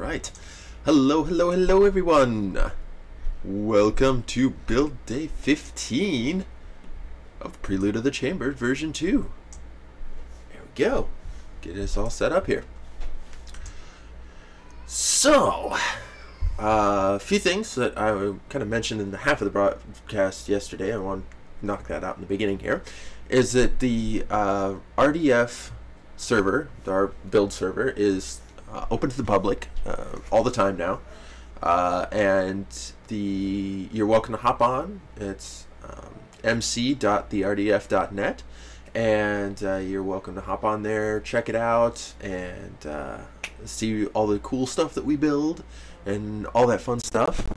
Alright. Hello everyone! Welcome to build day 15 of Prelude of the Chamber version 2. There we go. Get us all set up here. So, a few things that I kind of mentioned in the half of the broadcast yesterday. I want to knock that out in the beginning here. Is that the RDF server, our build server, is open to the public all the time now, and you're welcome to hop on. It's mc.therdf.net, and you're welcome to hop on there, check it out, and see all the cool stuff that we build and all that fun stuff.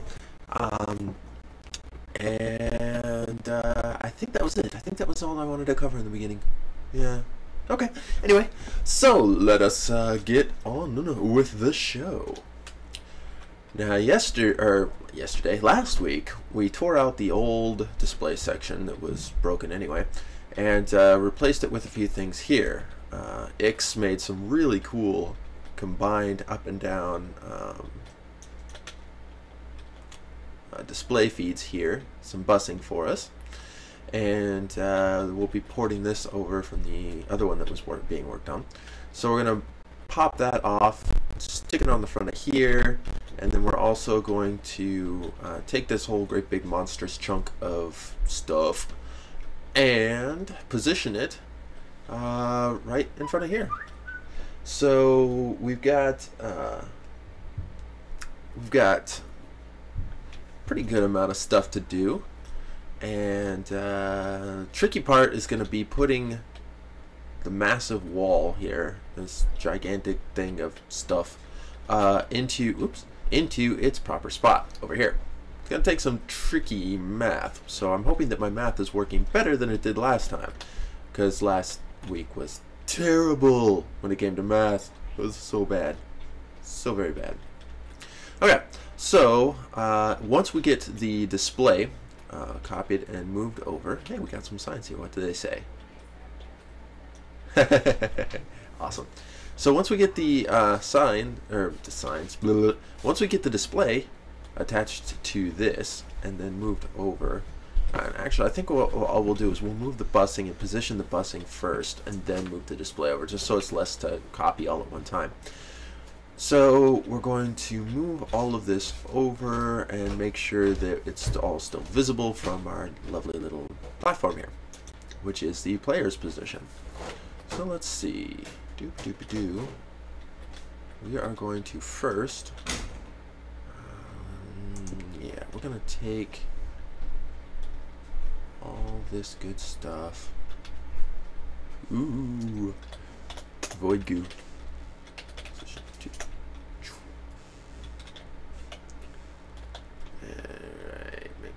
And I think that was it. I think that was all I wanted to cover in the beginning. Yeah. Okay. Anyway, so let us get on with the show. Now, last week, we tore out the old display section that was broken anyway, and replaced it with a few things here. Ix made some really cool combined up and down display feeds here, some busing for us. And we'll be porting this over from the other one that was being worked on. So we're going to pop that off, stick it on the front of here, and then we're also going to take this whole great big monstrous chunk of stuff and position it right in front of here. So we've got pretty good amount of stuff to do. And tricky part is going to be putting the massive wall here, this gigantic thing of stuff, into its proper spot over here. It's going to take some tricky math, so I'm hoping that my math is working better than it did last time, because last week was terrible when it came to math. It was so bad, so very bad. Okay, so once we get the display copied and moved over. Hey, we got some signs here. What do they say? Awesome. So once we get the once we get the display attached to this and then moved over, and actually I think all we'll do is we'll move the busing and position the busing first and then move the display over, just so it's less to copy all at one time. So we're going to move all of this over and make sure that it's all still visible from our lovely little platform here, which is the player's position. So let's see. We are going to first, yeah, we're going to take all this good stuff. Ooh, void goo.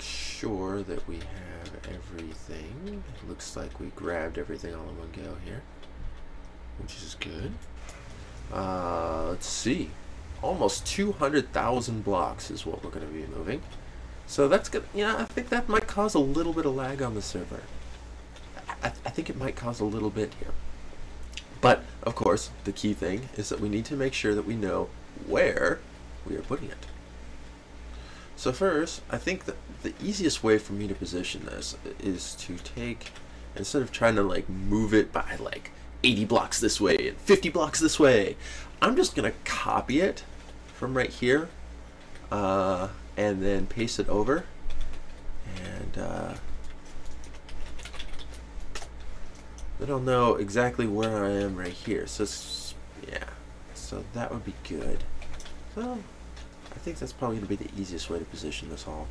Sure that we have everything. It looks like we grabbed everything all in one go here, which is good. Let's see, almost 200,000 blocks is what we're going to be moving. So that's good. Yeah, I think that might cause a little bit of lag on the server. I think it might cause a little bit here. But of course, the key thing is that we need to make sure that we know where we are putting it. So first, I think that the easiest way for me to position this is to take, instead of trying to like move it by like 80 blocks this way and 50 blocks this way, I'm just going to copy it from right here and then paste it over. And then I'll know exactly where I am right here. So yeah, so that would be good. So I think that's probably going to be the easiest way to position this all.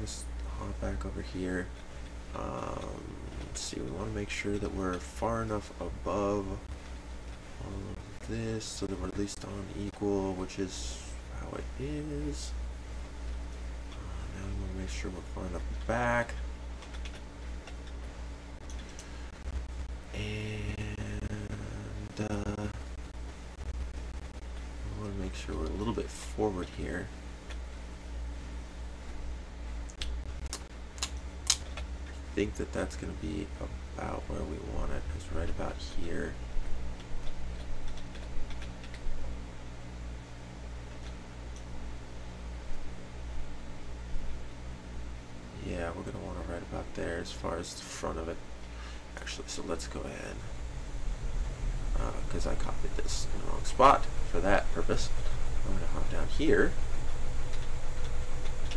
Let's hop back over here. Let's see, we want to make sure that we're far enough above all of this so that we're at least on equal, which is how it is. Now we want to make sure we're far enough back. And want to make sure we're a little bit forward here. I think that that's going to be about where we want it, is right about here. there as far as the front of it. Actually, so let's go ahead, because I copied this in the wrong spot for that purpose. I'm going to hop down here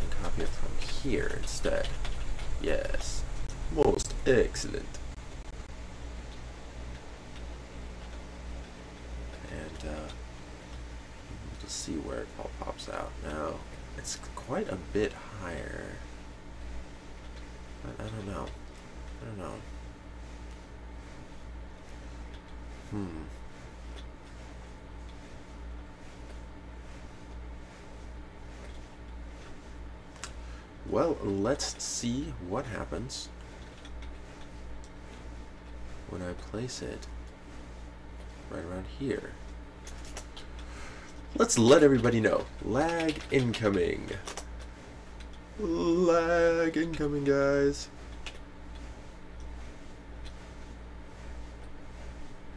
and copy it from here instead. Yes, most excellent. And we'll just see where it all pops out. Now, it's quite a bit higher. But I don't know. I don't know. Well, let's see what happens when I place it right around here. Let's let everybody know. Lag incoming. Lag incoming, guys.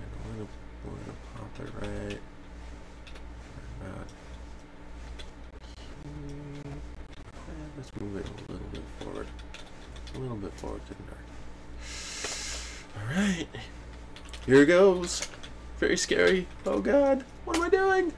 And we're gonna pop it right about here. And let's move it a little bit forward. A little bit forward, couldn't hurt. Alright. Here it goes. Very scary. Oh god. What am I doing?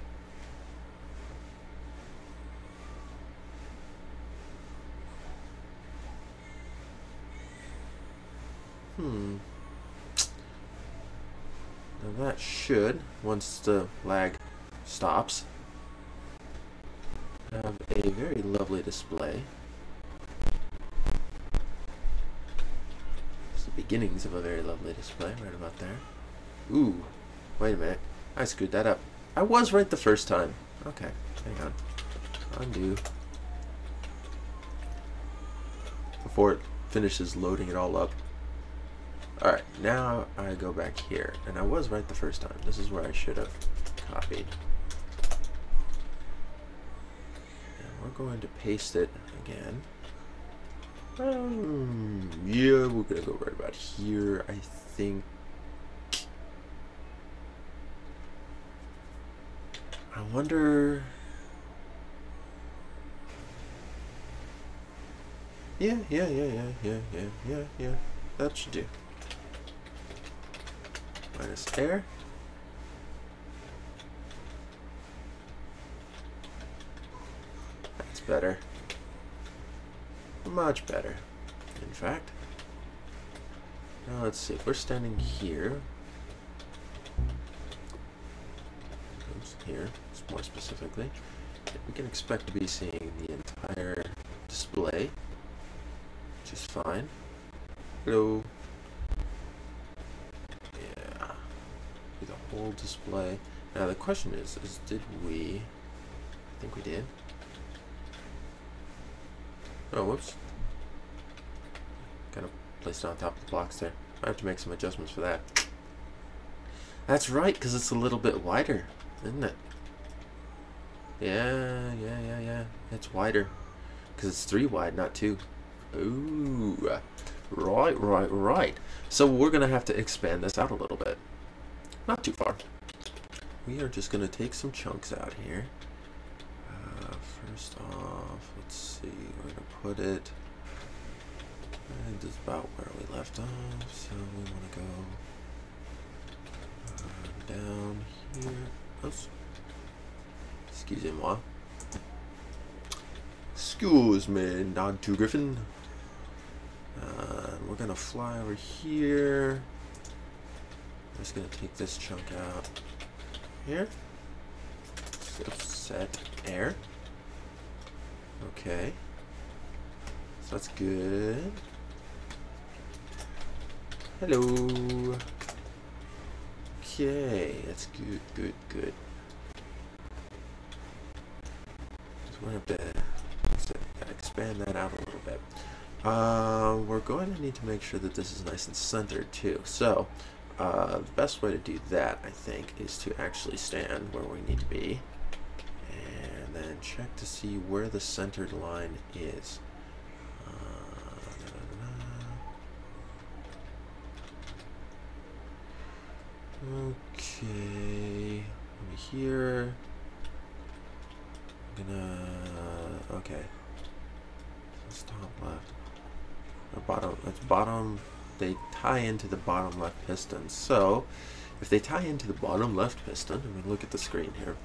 Now that should, once the lag stops, have a very lovely display. It's the beginnings of a very lovely display right about there. Ooh, wait a minute. I screwed that up. I was right the first time. Okay, hang on. Undo. Before it finishes loading it all up. Alright, now I go back here, and I was right the first time. This is where I should have copied. And we're going to paste it again. Yeah, we're going to go right about here, I think. I wonder... Yeah. That should do. Minus air. That's better. Much better, in fact. Now let's see. If we're standing here. Oops, here, more specifically. We can expect to be seeing the entire display, which is fine. Hello. Yeah. The whole display. Now the question is did we? I think we did. Oh, whoops. Kind of placed it on top of the blocks there. I have to make some adjustments for that. That's right, because it's a little bit wider, isn't it? Yeah. It's wider. Because it's 3 wide, not 2. Ooh. Right. So we're going to have to expand this out a little bit. Not too far. We are just going to take some chunks out here. First off, let's see. We're going to put it just about where we left off. So we want to go down here. Oops. Excusez-moi. Excuse me, Dog 2 Griffin. We're gonna fly over here. I'm just gonna take this chunk out here. Set air. Okay. So that's good. Hello. Okay, that's good. So we're gonna have to expand that out a little bit. We're going to need to make sure that this is nice and centered too. So the best way to do that, I think, is to actually stand where we need to be and then check to see where the centered line is. Okay, over here. I'm gonna, okay. Let's top left. or bottom, that's bottom, they tie into the bottom left piston. So if they tie into the bottom left piston, I mean, look at the screen here.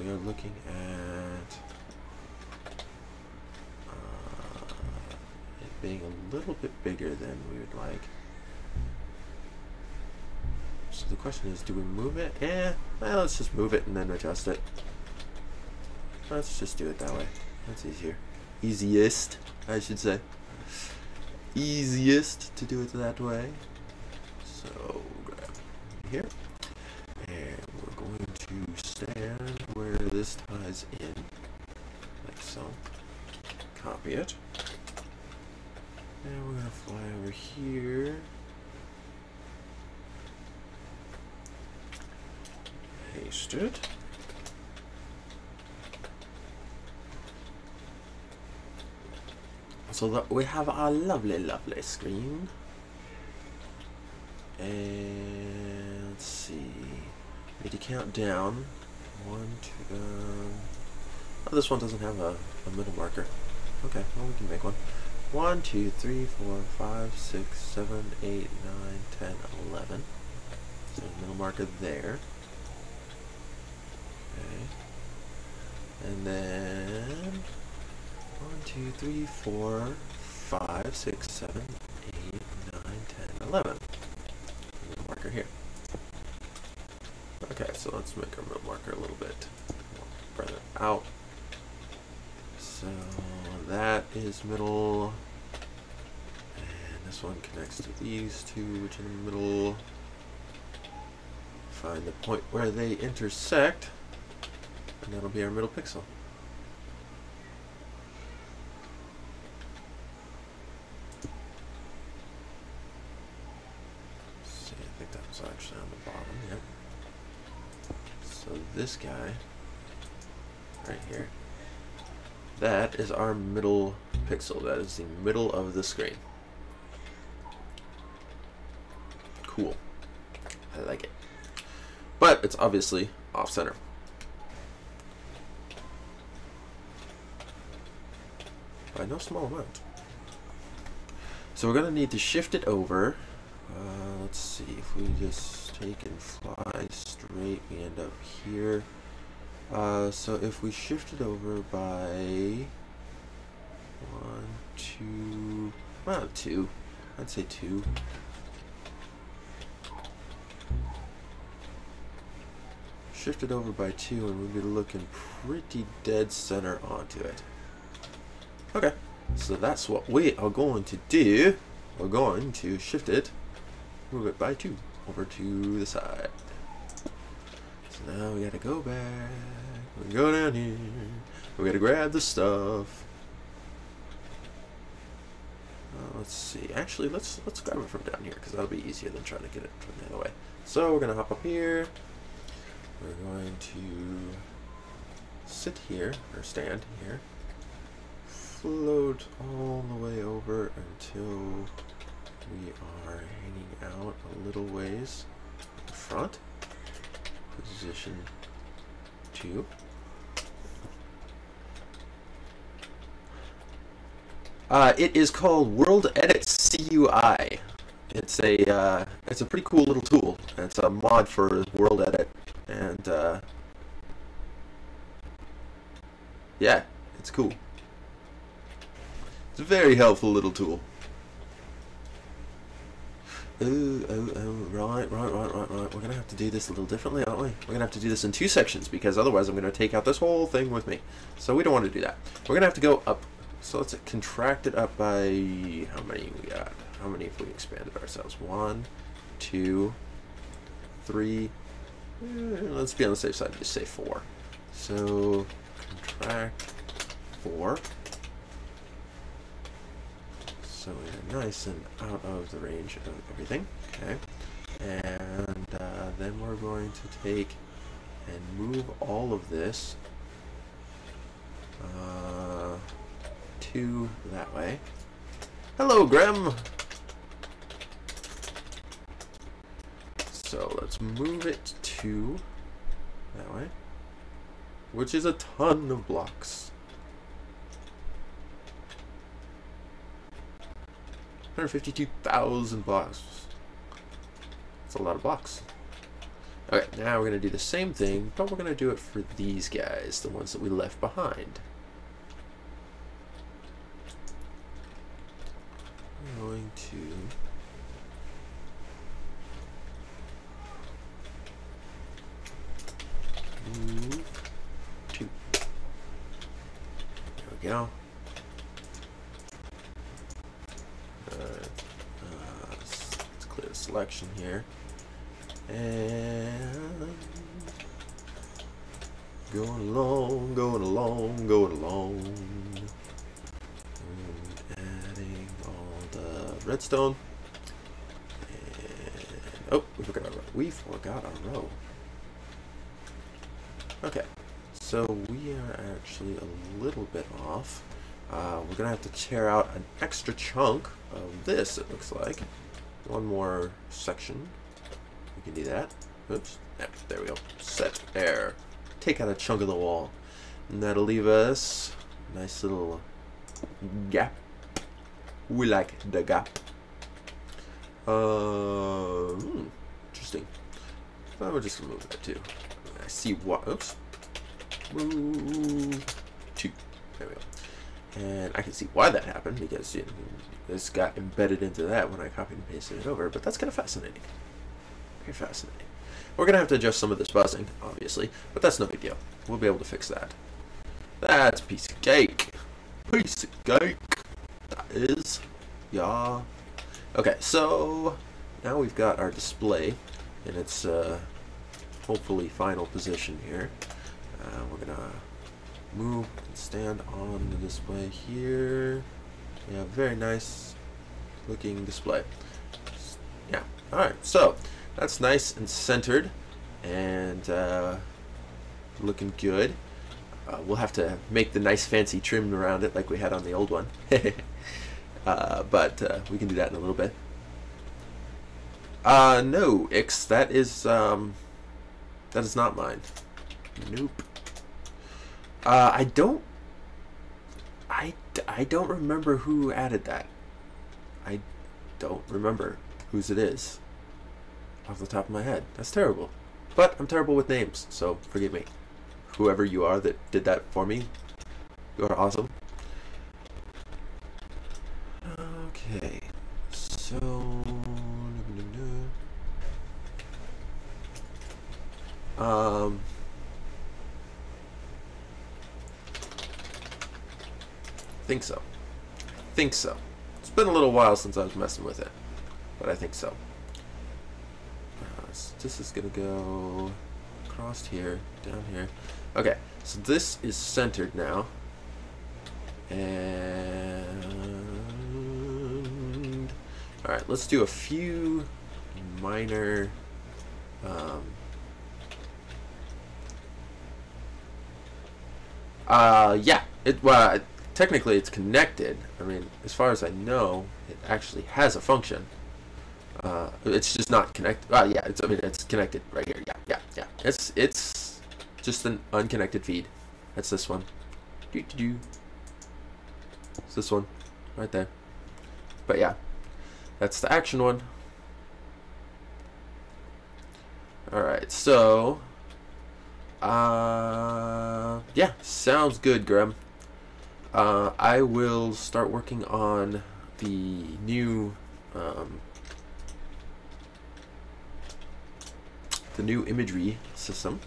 We are looking at it being a little bit bigger than we would like. So the question is, do we move it? Well, let's just move it and then adjust it. Let's just do it that way. That's easier. Easiest, I should say. Easiest to do it that way. So grab here, and we're going to stand where this ties in, like so. Copy it, and we're gonna fly over here. Paste it. So that we have our lovely, lovely screen. And let's see. We need to count down. 1, 2. Oh, this one doesn't have a middle marker. Okay, well, we can make one. 1, 2, 3, 4, 5, 6, 7, 8, 9, 10, 11. So middle marker there. Okay. And then 1, 2, 3, 4, 5, 6, 7, 8, 9, 10, 11. Middle marker here. Okay, so let's make our middle marker a little bit further out. So that is middle. And this one connects to these two, which are in the middle. Find the point where they intersect, and that'll be our middle pixel. Actually on the bottom, yep. So this guy right here, that is our middle pixel. That is the middle of the screen. Cool. I like it. But it's obviously off center. By no small amount. So we're going to need to shift it over. Let's see, if we just take and fly straight, we end up here. So if we shift it over by 1, 2, well, 2, I'd say 2. Shift it over by 2 and we'll be looking pretty dead center onto it. Okay, so that's what we are going to do. We're going to shift it, move it by 2 over to the side. So now we gotta go back. We go down here. We gotta grab the stuff. Let's see. Actually, let's grab it from down here because that'll be easier than trying to get it from the other way. So we're gonna hop up here. We're going to sit here or stand here. Float all the way over until we are hanging out a little ways at the front. Position 2. It is called World Edit CUI. It's a pretty cool little tool. It's a mod for World Edit, and yeah, it's cool. It's a very helpful little tool. Right. We're gonna have to do this a little differently, aren't we? We're gonna have to do this in 2 sections because otherwise I'm gonna take out this whole thing with me. So we don't want to do that. We're gonna have to go up. So let's contract it up by how many we got? How many if we expanded ourselves? 1, 2, 3. Let's be on the safe side. Just say 4. So contract 4. So we're nice and out of the range of everything. Okay. And then we're going to take and move all of this to that way. Hello, Grem! So let's move it to that way, which is a ton of blocks. 152,000 blocks. That's a lot of blocks. Okay, now we're going to do the same thing, but we're going to do it for these guys, the ones that we left behind. We're going to... move 2. There we go. Let's clear the selection here. And going along, going along, going along. And adding all the redstone. And oh, we forgot our row. Okay, so we are actually a little bit off. We're gonna have to tear out an extra chunk of this, it looks like. One more section. We can do that. Oops. Yep, there we go. Set there. Take out a chunk of the wall. And that'll leave us a nice little gap. We like the gap. Interesting. I would just remove that too. I see what. Oops. Move 2. There we go. And I can see why that happened, because you know, this got embedded into that when I copied and pasted it over. But that's kind of fascinating. Very fascinating. We're going to have to adjust some of this buzzing, obviously, but that's no big deal. We'll be able to fix that. That's a piece of cake. Piece of cake. That is. Yeah. Okay, so now we've got our display in its hopefully final position here. We're going to move and stand on the display here. We have a very nice looking display. Yeah, alright, so that's nice and centered and looking good. We'll have to make the nice fancy trim around it like we had on the old one. But we can do that in a little bit. No, Ix, that is not mine. Nope. I don't remember who added that. I don't remember whose it is off the top of my head. That's terrible. But I'm terrible with names, so forgive me. Whoever you are that did that for me, you are awesome. Okay, so think so. I think so. It's been a little while since I was messing with it, but I think so. So this is gonna go across here, down here. Okay, so this is centered now, and all right, let's do a few minor. Yeah. Well, technically it's connected. I mean, as far as I know, it actually has a function. It's just not connected. Yeah, I mean, it's connected right here. Yeah. It's just an unconnected feed. That's this one. It's this one, right there. But yeah, that's the action one. All right, so yeah, sounds good, Graham. I will start working on the new imagery system,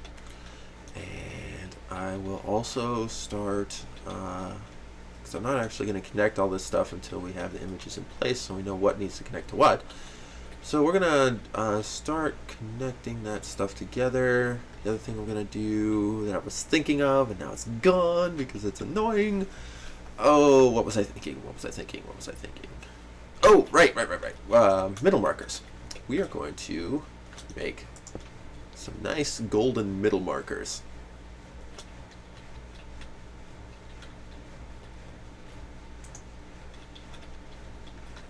and I will also start because I'm not actually going to connect all this stuff until we have the images in place, so we know what needs to connect to what. So we're going to start connecting that stuff together. The other thing I'm going to do that I was thinking of, and now it's gone because it's annoying. Oh, what was I thinking? Oh, right. Middle markers. We are going to make some nice golden middle markers.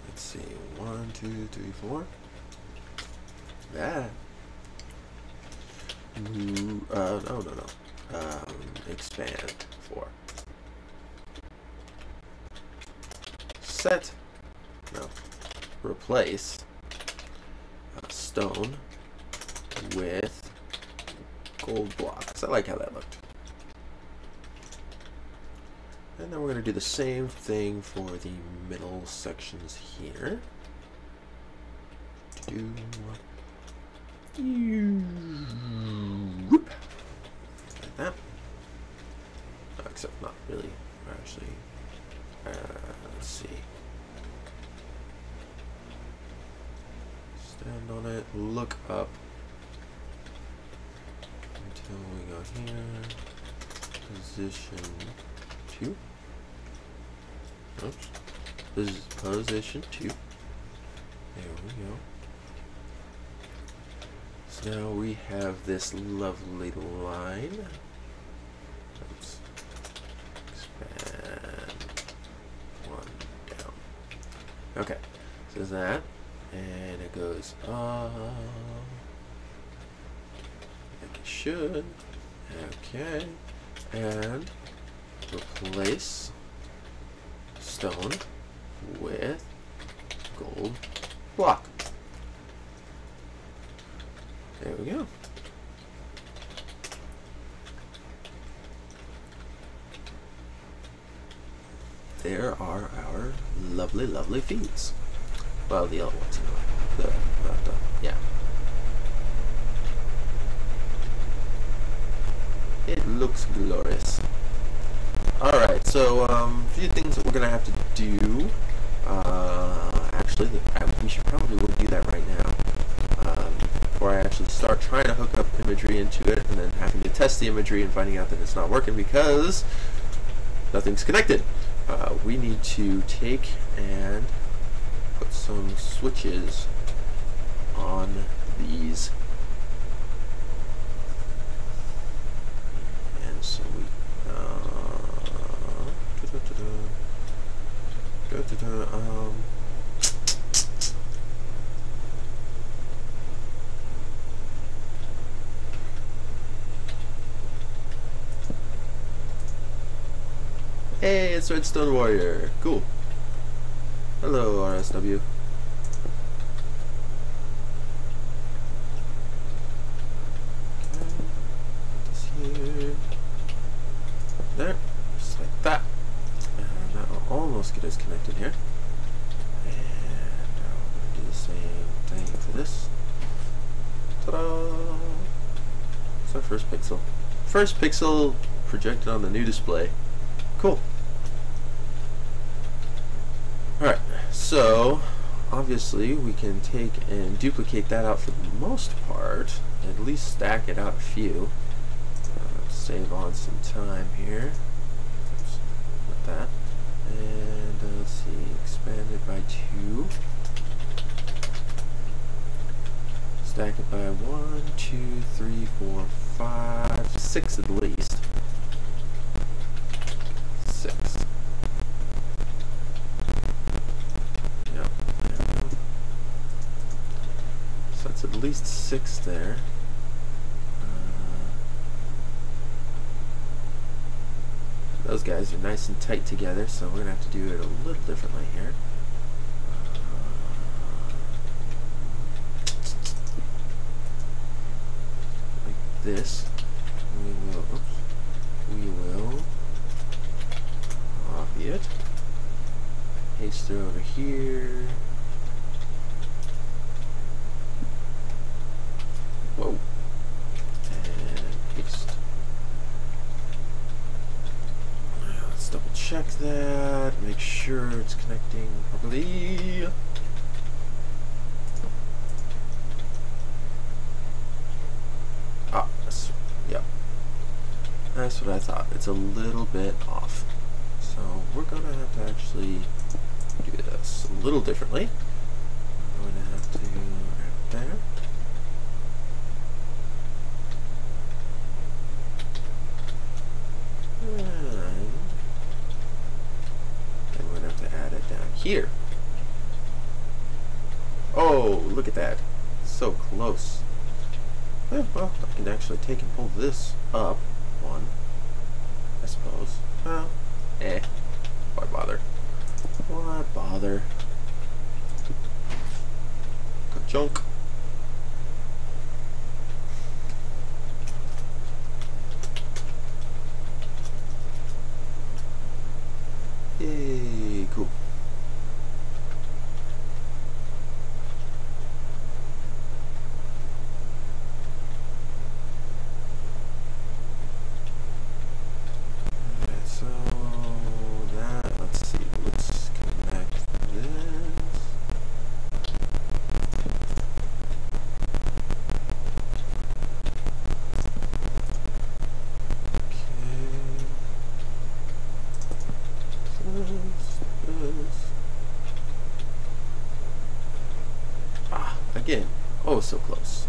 Let's see. 1, 2, 3, 4. That. No. Expand 4. Set. No. replace stone with gold blocks. I like how that looked. And then we're going to do the same thing for the middle sections here. Whoop. Like that. Except not really. Actually, let's see. Stand on it, look up until we go here. Position 2. Oops. This is position 2. There we go. So now we have this lovely line. Oops. Expand 1 down. Okay. So there's that. And it goes up. Like it should. Okay. And replace stone with gold block. There we go. There are our lovely, lovely feeds. Well, the other ones anyway. Yeah. It looks glorious. Alright, so a few things that we're going to have to do. Actually, we should probably do that right now. Before I actually start trying to hook up imagery into it and then having to test the imagery and finding out that it's not working because nothing's connected. We need to take and put some switches on these. And so we hey, it's Redstone Warrior. Cool. Hello, RSW. This here. There. Just like that. And that will almost get us connected here. And I'll do the same thing for this. Ta-da! It's our first pixel. First pixel projected on the new display. Cool. Alright, so obviously we can take and duplicate that out for the most part, at least stack it out a few. Save on some time here. Oops, not that. And let's see, expand it by 2. Stack it by 1, 2, 3, 4, 5, 6 at least. 6. Yep. So that's at least 6 there. Those guys are nice and tight together, so we're going to have to do it a little differently here. Like this. We will copy it, paste it over here. Whoa. And paste. Let's double check that, make sure it's connecting properly. Ah, yep. That's what I thought. It's a little bit off. So we're going to have to actually do this a little differently. I'm going to have to right there. And I'm going to have to add it down here. Oh, look at that. So close. Yeah, well, I can actually take and pull this up one, I suppose. Well, why bother? Why bother? Junk. Yay, cool. Alright, so that, let's see, let's connect this. Again, oh so close.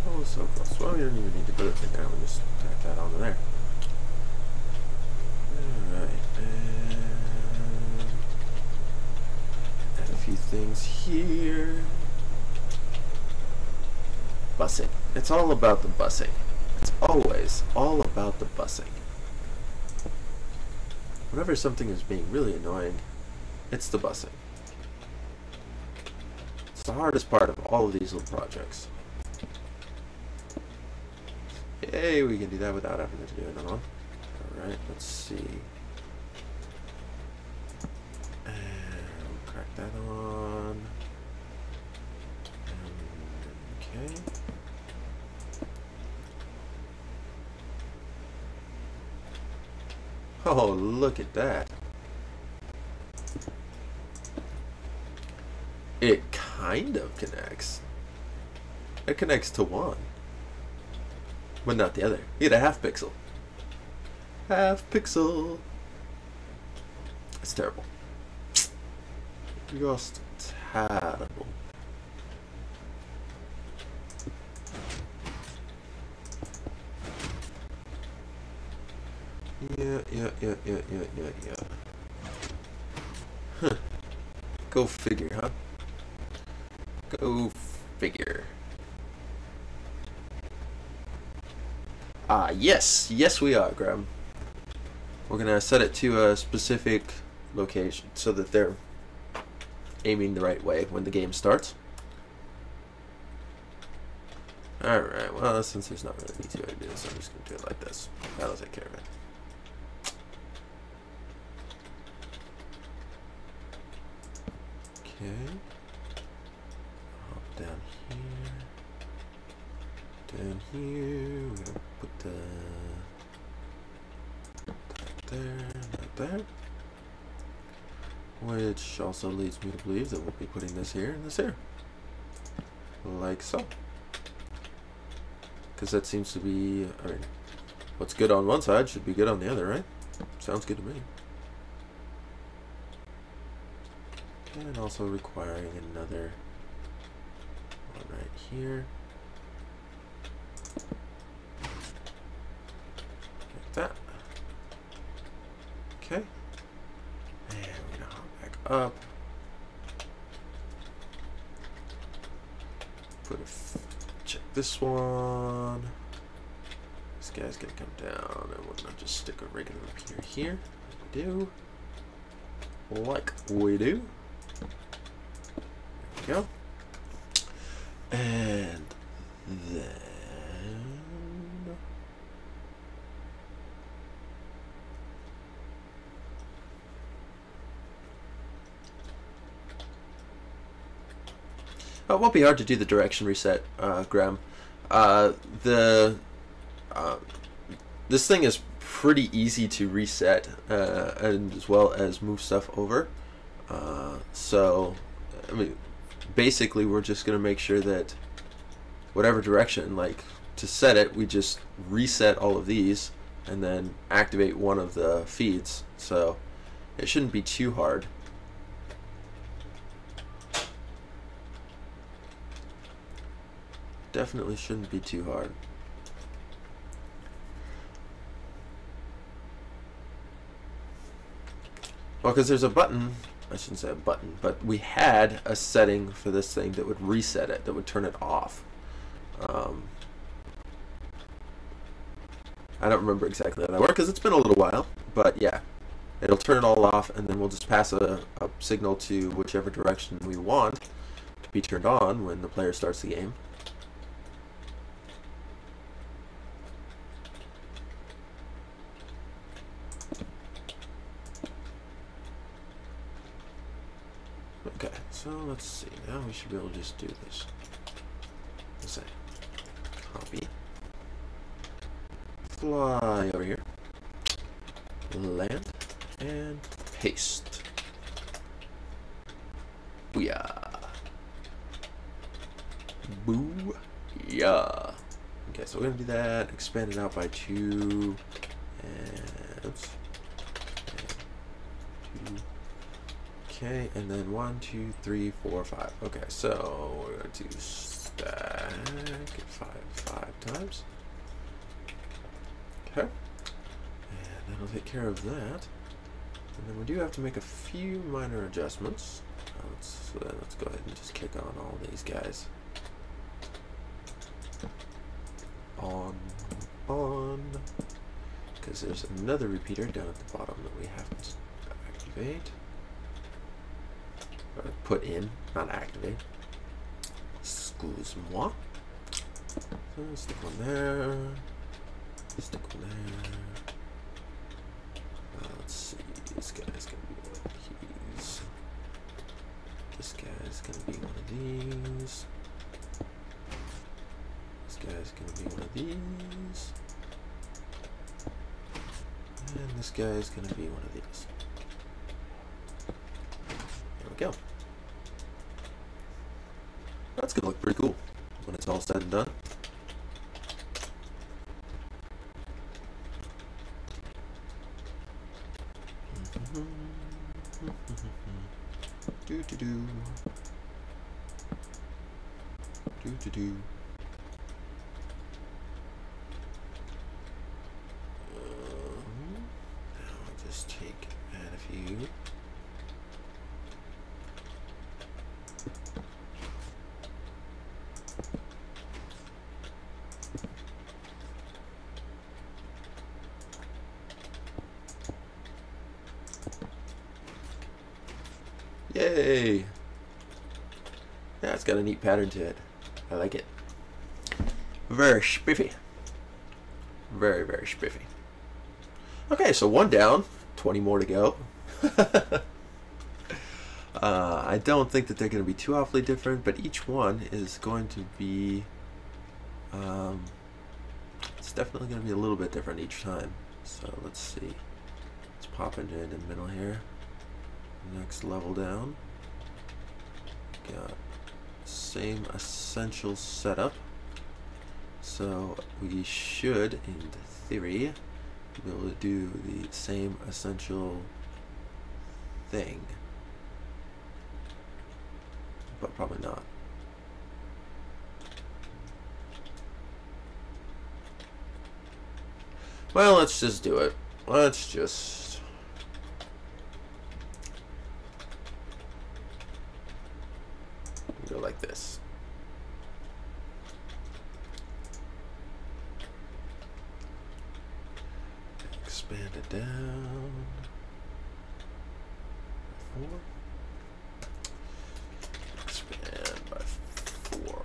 Oh so close. Well, we don't even need to put it there now, we'll just tack that onto there. Alright, and add a few things here. Busing. It's all about the busing. It's always all about the busing. Whenever something is being really annoying, it's the busing. It's the hardest part of all of these little projects. Yay, we can do that without having to do it on. Alright, let's see. And we'll crack that on. Okay. Oh, look at that. It kind of connects. It connects to one, but not the other. You get a half pixel. Half pixel. It's terrible. Just terrible. Yeah. Huh. Go figure, huh? Go figure. Ah, yes we are, Graham. We're gonna set it to a specific location so that they're aiming the right way when the game starts. Alright, well, since there's not really any two way to do this, I'm just gonna do it like this. That'll take care of it. Okay. Hop down here. Down here. We're gonna put that there, not there. Which also leads me to believe that we'll be putting this here and this here. Like so. Because that seems to be, I mean, what's good on one side should be good on the other, right? Sounds good to me. And also requiring another one right here. Like that. Okay. And we're gonna hop back up. Check this one. This guy's gonna come down, and we're gonna just stick a regular repeater here. Like we do. Like we do. There we go. And then it won't be hard to do the direction reset, Graham. This thing is pretty easy to reset, and as well as move stuff over. So, I mean, basically, we're just going to make sure that whatever direction, like to set it, we just reset all of these and then activate one of the feeds. So, it shouldn't be too hard. Definitely shouldn't be too hard. Well, because there's a button, I shouldn't say a button, but we had a setting for this thing that would reset it, that would turn it off. I don't remember exactly how that worked because it's been a little while, but yeah. It'll turn it all off, and then we'll just pass a signal to whichever direction we want to be turned on when the player starts the game. Okay, so let's see. Now we should be able to just do this. Let's say copy, fly over here, land, and paste. Booyah. Booyah. Okay, so we're gonna do that, expand it out by 2, and oops. And 2. Okay, and then 1, 2, 3, 4, 5. Okay, so we're going to stack it 5 times. Okay, and that'll take care of that. And then we do have to make a few minor adjustments. Let's go ahead and just kick on all these guys. On, because there's another repeater down at the bottom that we have to activate. Or put in, not activate. Excuse-moi. So stick one there. Stick one there. Let's see. This guy's gonna be one of these. This guy's gonna be one of these. This guy's gonna be one of these. And this guy's gonna be one of these. There we go. That's gonna look pretty cool when it's all said and done. Do do do. Do do do. Now I'll just add a few. Yay! Yeah, it's got a neat pattern to it. I like it. Very spiffy. Very, very spiffy. Okay, so 1 down, 20 more to go. I don't think that they're going to be too awfully different, but each one is going to be... it's definitely going to be a little bit different each time. So let's see. Let's pop into it in the middle here. Next level down. Got same essential setup. So we should, in theory, be able to do the same essential thing. But probably not. Well, let's just do it. Let's just... go like this. Expand it down. 4. Expand by 4.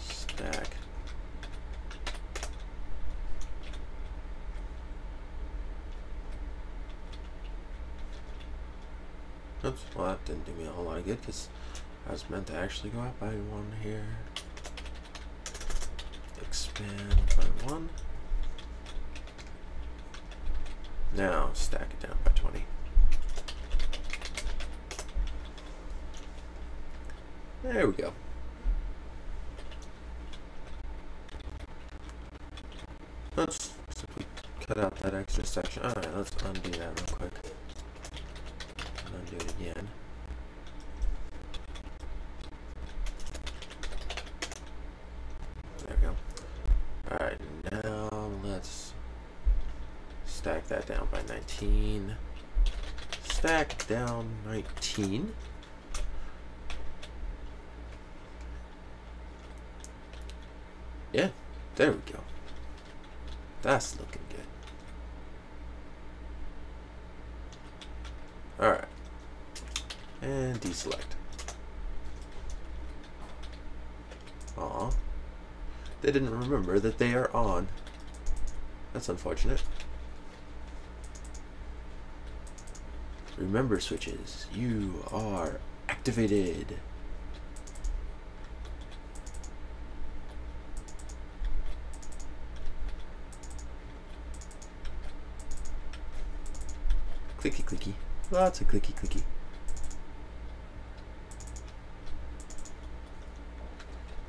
Stack. Oops, well that didn't do me a whole lot of good because I was meant to actually go up by 1 here. Expand by 1. Now stack it down by 20. There we go. Let's simply cut out that extra section. Alright, let's undo that real quick. Undo it again. There we go. Alright, now let's stack that down by 19. Stack down 19. Yeah, there we go. That's looking good. Alright. And deselect. Aw. They didn't remember that they are on. That's unfortunate. Remember switches. You are activated. Clicky clicky. Lots of clicky clicky.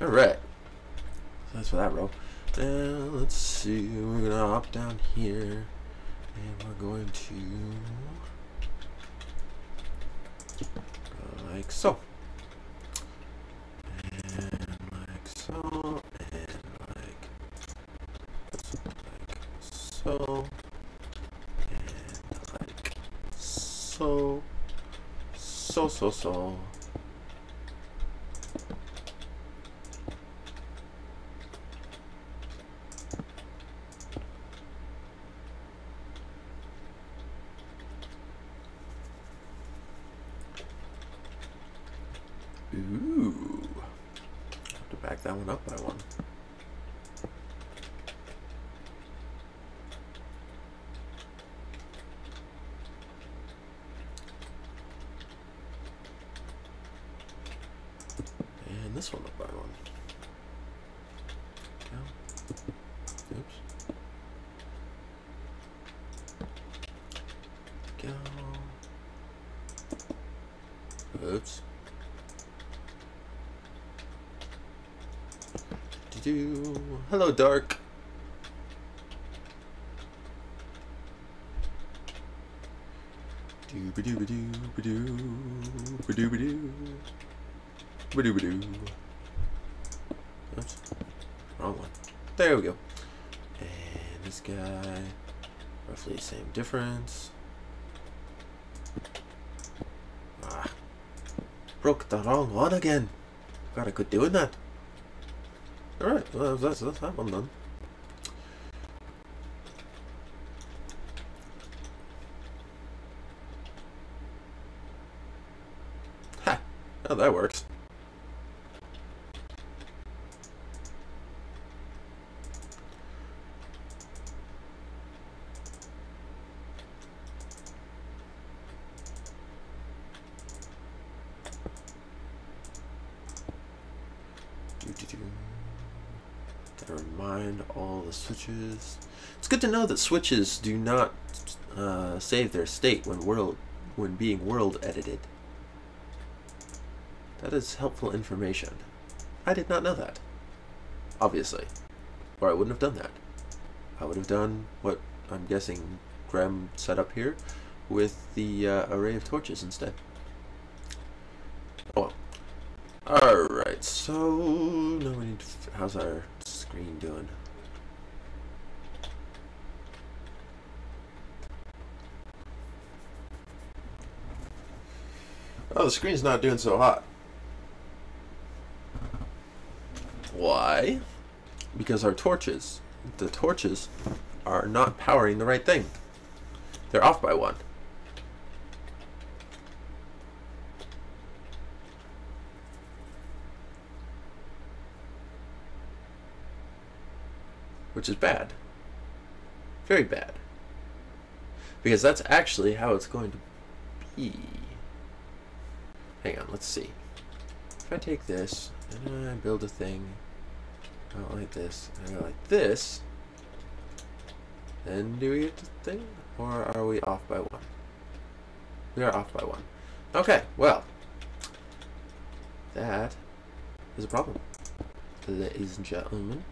Alright. So that's for that row. Now let's see. We're gonna hop down here. And we're going to go like so. And like so. And like so. And like so. So. Ooh. Have to back that one up by one. And this one up by one. Go. Oops. Go. Oops. Hello, Dark. Oops. Wrong one. There we go. And this guy, roughly the same difference. Ah, broke the wrong one again. Gotta quit doing that. Alright, well, that's that one done. Ha! Oh, that works. Gotta remind all the switches. It's good to know that switches do not save their state when being world edited. That is helpful information. I did not know that, obviously, or I wouldn't have done that. I would have done what I'm guessing Graham set up here with the array of torches instead. Oh well. Alright, so now we need to, how's our screen doing? Oh, the screen's not doing so hot. Why? Because the torches are not powering the right thing. They're off by one. Which is bad. Very bad. Because that's actually how it's going to be. Hang on, let's see. If I take this and I build a thing out like this, and I go like this, then do we get the thing? Or are we off by one? We are off by one. Okay, well, that is a problem, ladies and gentlemen.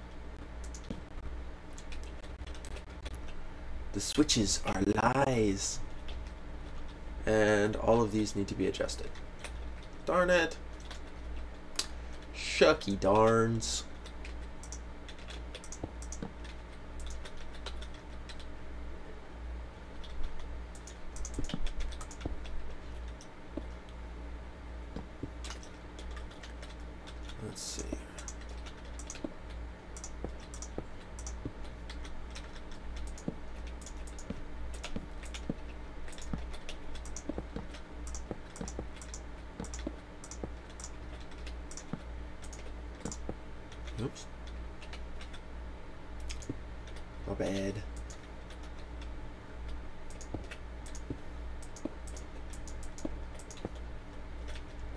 The switches are lies. And all of these need to be adjusted. Darn it. Shucky darns. Let's see.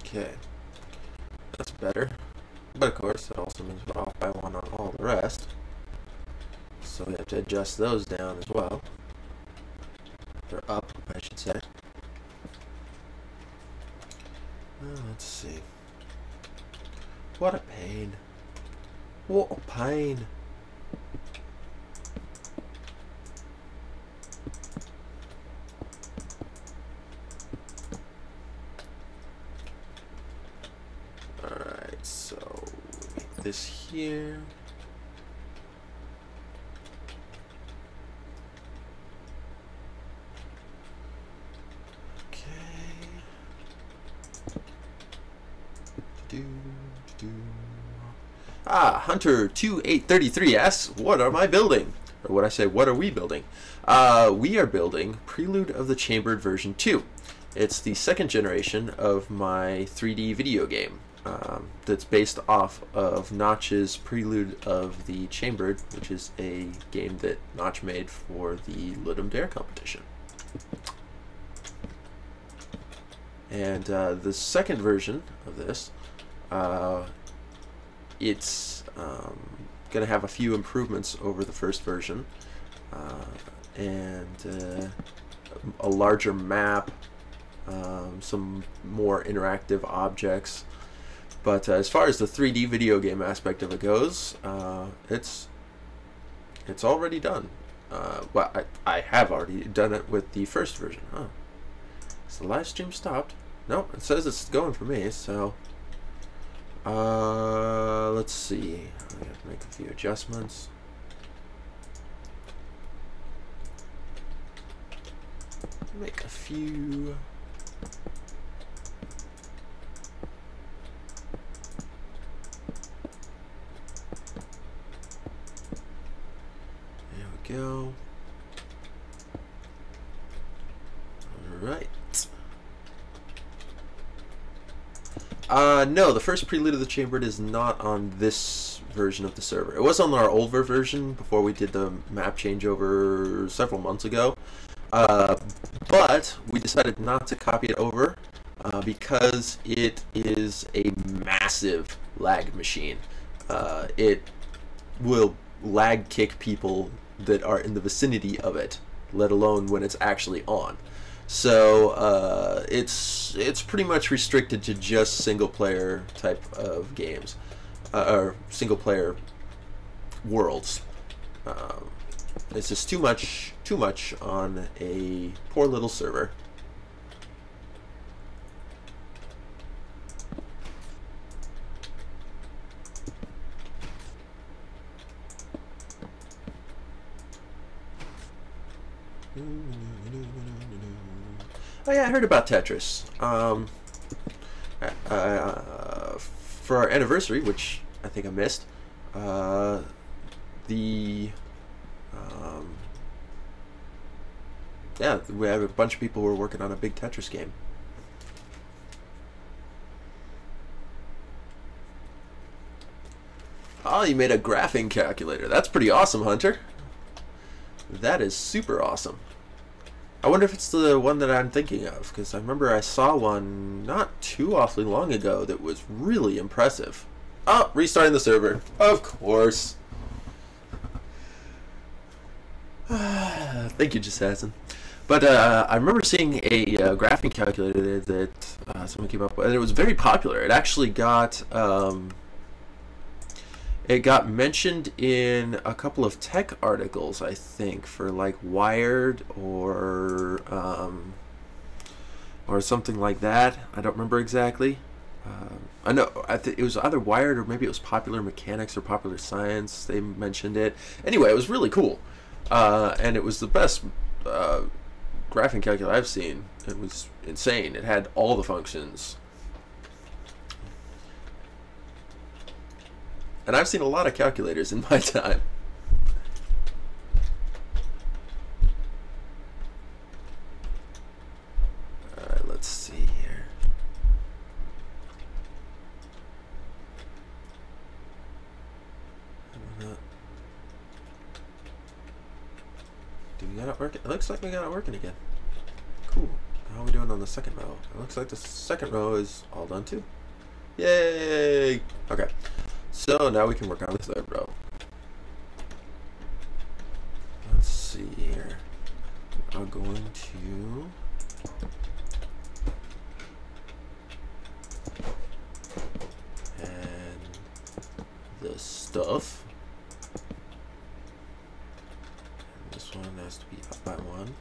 Okay, that's better. But of course, that also means we're off by one on all the rest. So we have to adjust those down as well. Or up, I should say. Let's see. What a pain. What a pain. Alright, so make this here. Hunter 2833 asks, what am I building? Or what I say, what are we building? We are building Prelude of the Chambered version 2. It's the second generation of my 3D video game that's based off of Notch's Prelude of the Chambered, which is a game that Notch made for the Ludum Dare competition. And the second version of this, it's going to have a few improvements over the first version, and a larger map, some more interactive objects. But as far as the 3D video game aspect of it goes, it's already done. Well, I have already done it with the first version. Oh, so the live stream stopped. Nope, it says it's going for me, so let's see. I have to make a few adjustments. Make a few. There we go. All right. No, the first Prelude of the Chambered is not on this version of the server. It was on our older version before we did the map changeover several months ago. But we decided not to copy it over because it is a massive lag machine. It will lag kick people that are in the vicinity of it, let alone when it's actually on. So it's pretty much restricted to just single player type of games, or single player worlds. It's just too much on a poor little server. Oh yeah, I heard about Tetris. For our anniversary, which I think I missed, yeah, we have a bunch of people who were working on a big Tetris game. Oh, you made a graphing calculator. That's pretty awesome, Hunter. That is super awesome. I wonder if it's the one that I'm thinking of, because I remember I saw one not too awfully long ago that was really impressive. Oh, restarting the server. Of course. Thank you, Jassassin. But I remember seeing a graphing calculator that someone came up with, and it was very popular. It actually got mentioned in a couple of tech articles, I think, for like Wired or something like that. I don't remember exactly. I know it was either Wired or maybe it was Popular Mechanics or Popular Science. They mentioned it. Anyway, it was really cool, and it was the best graphing calculator I've seen. It was insane. It had all the functions. And I've seen a lot of calculators in my time. Alright, let's see here. Do we got it working? It looks like we got it working again. Cool. How are we doing on the second row? It looks like the second row is all done too. Yay! Okay, so now we can work on the third row. Let's see here. We are going to add the stuff. And this one has to be up by one.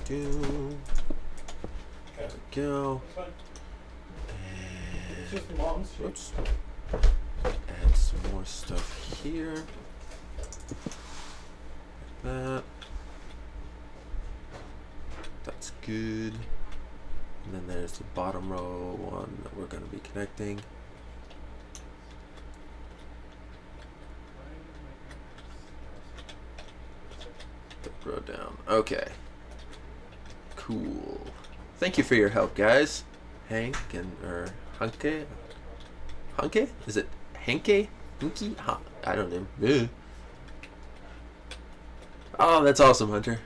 There we go. And oops. Add some more stuff here. Like that. That's good. And then there's the bottom row one that we're going to be connecting. Third row down. Okay. Cool. Thank you for your help, guys. Hank and or Hanke? Hanke? Is it Hanke? Hinky? I don't know. Oh, that's awesome, Hunter.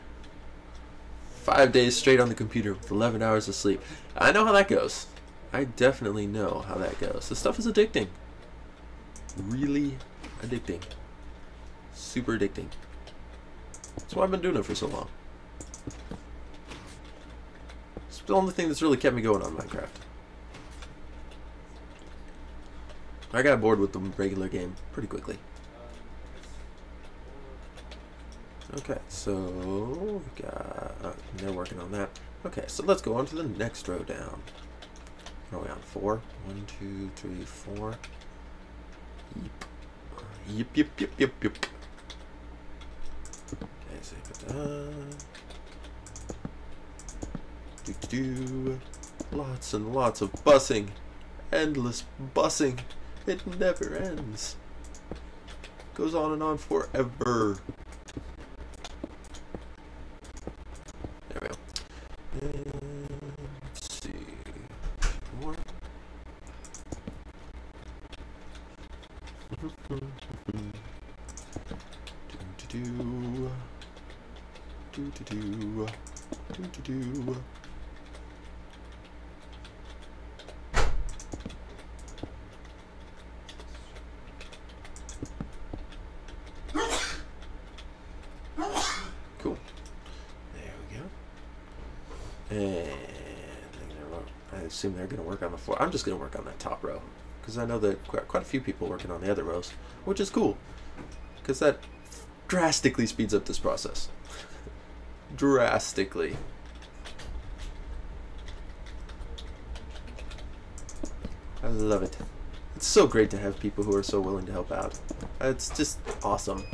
5 days straight on the computer with 11 hours of sleep. I know how that goes. I definitely know how that goes. This stuff is addicting. Really addicting. Super addicting. That's why I've been doing it for so long. It's the only thing that's really kept me going on Minecraft. I got bored with the regular game pretty quickly. Okay, so we've got they're working on that. Okay, so let's go on to the next row down. What are we on? 4? 1, 2, 3, 4. Yep. Okay, save it. Lots and lots of bussing. Endless bussing. It never ends. Goes on and on forever. There we go. And let's see. More. Do. Cool. There we go. And I assume they're going to work on the floor. I'm just going to work on that top row because I know that quite a few people working on the other rows, which is cool because that drastically speeds up this process. Drastically. I love it. It's so great to have people who are so willing to help out. It's just awesome.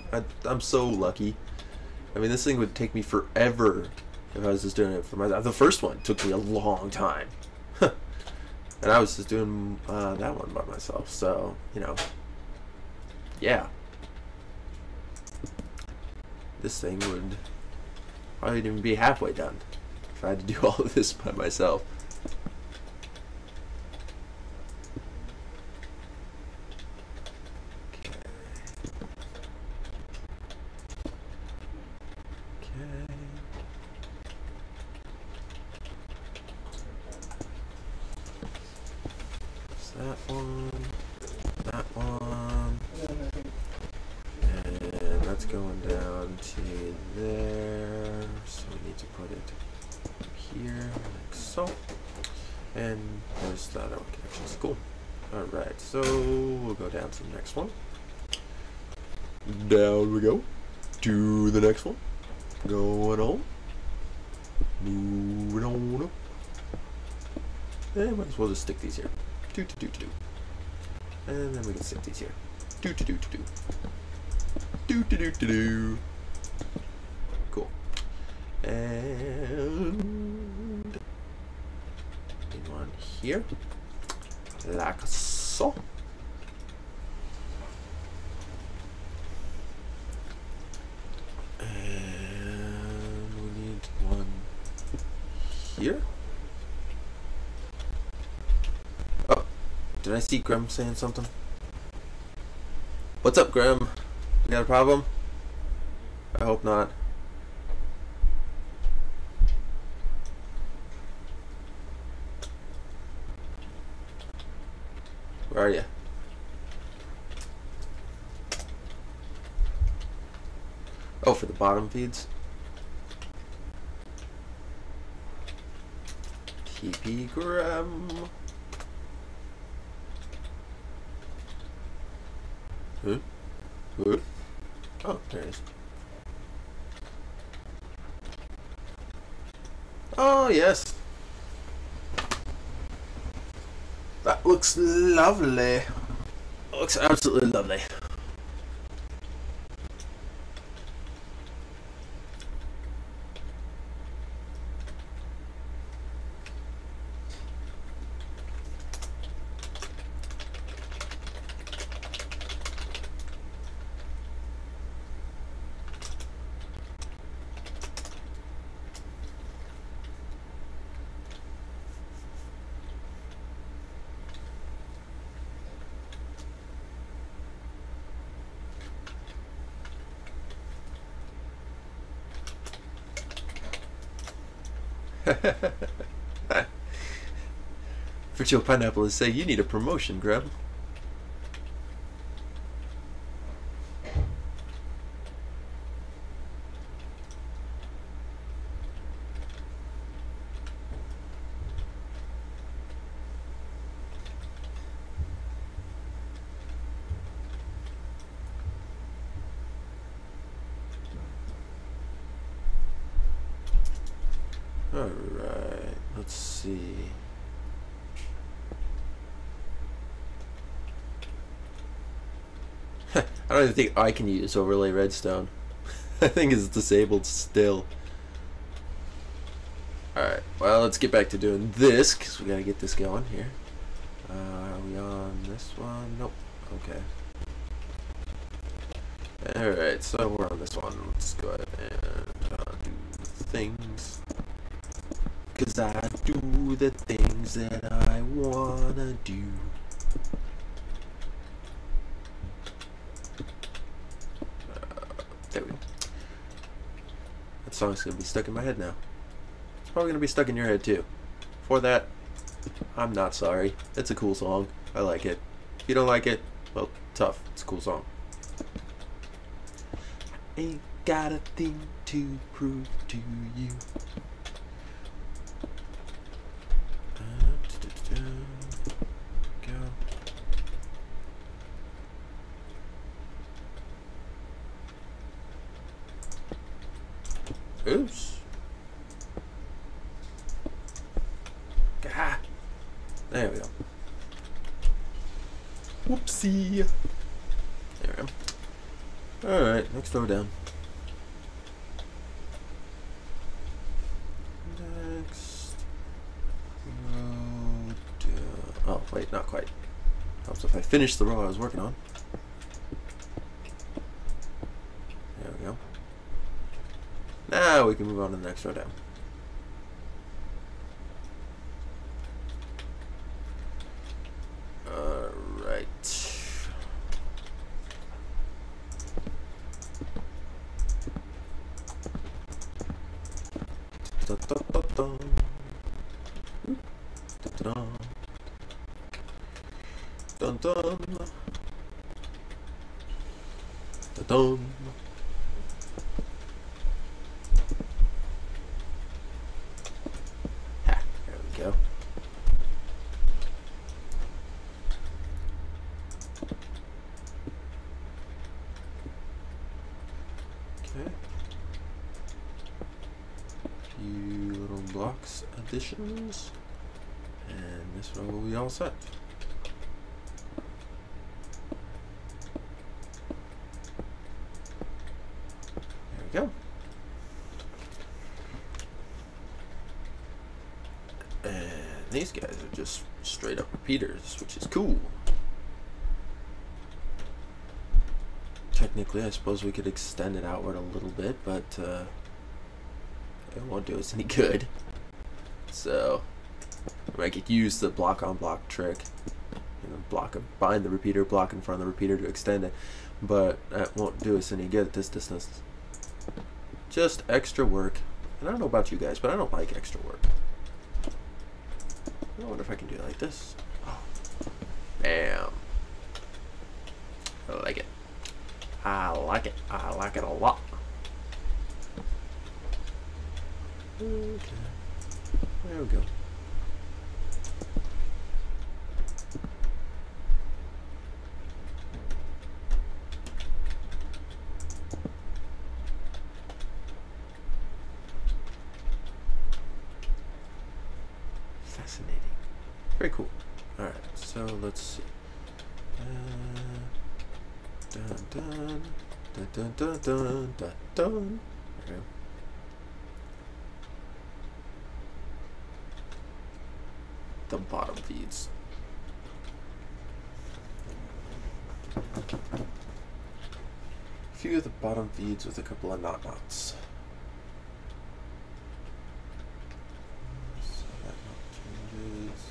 I'm so lucky. I mean, this thing would take me forever if I was just doing it for myself. The first one took me a long time. And I was just doing that one by myself. So, you know, yeah. This thing would probably even be halfway done if I had to do all of this by myself. That one, and that's going down to there, so we need to put it here, like so, and there's the other one connections. Cool. Alright, so we'll go down to the next one. Down we go to the next one. Going on. Moving on up. And might as well just stick these here. Do. And then we can stick these here. Do. Cool. And one here. Like so. And we need one here. Oh, did I see Graham saying something? What's up, Graham? You got a problem? I hope not. Where are you? Oh, for the bottom feeds? TP Graham. Huh? Huh? Oh, there it is. Oh, yes. That looks lovely. Looks absolutely lovely. Virtual Pineapple is saying you need a promotion, Grub. Alright, let's see. I don't even think I can use overlay redstone. I think it's disabled still. Alright, well, let's get back to doing this because we gotta get this going here. Are we on this one? Nope. Okay. Alright, so we're on this one. Let's go ahead and do things. Cause I do the things that I wanna do. There we go. That song's gonna be stuck in my head now. It's probably gonna be stuck in your head too. For that, I'm not sorry. It's a cool song. I like it. If you don't like it, well, tough. It's a cool song. Ain't got a thing to prove to you. Oops. Gah. There we go. Whoopsie. There we go. Alright, next row down. Next row down. Oh, wait, not quite. Helps if I finish the row I was working on. There we go. Now we can move on to the next row down. Alright. Dun, dun, dun, dun. Dun, dun. Dun, dun. Dun. Additions, and this row will be all set. There we go. And these guys are just straight up repeaters, which is cool. Technically, I suppose we could extend it outward a little bit, but it won't do us any good. So I could use the block on block trick, you know, block behind the repeater, block in front of the repeater to extend it, but that won't do us any good at this distance. Just extra work. And I don't know about you guys, but I don't like extra work. I wonder if I can do it like this. Oh. Bam. I like it. I like it. I like it a lot. Okay. There we go. Fascinating. Very cool. Alright, so let's see. Dun dun dun dun dun dun dun dun. Okay. The bottom feeds. A few of the bottom feeds with a couple of knots. So that knot changes.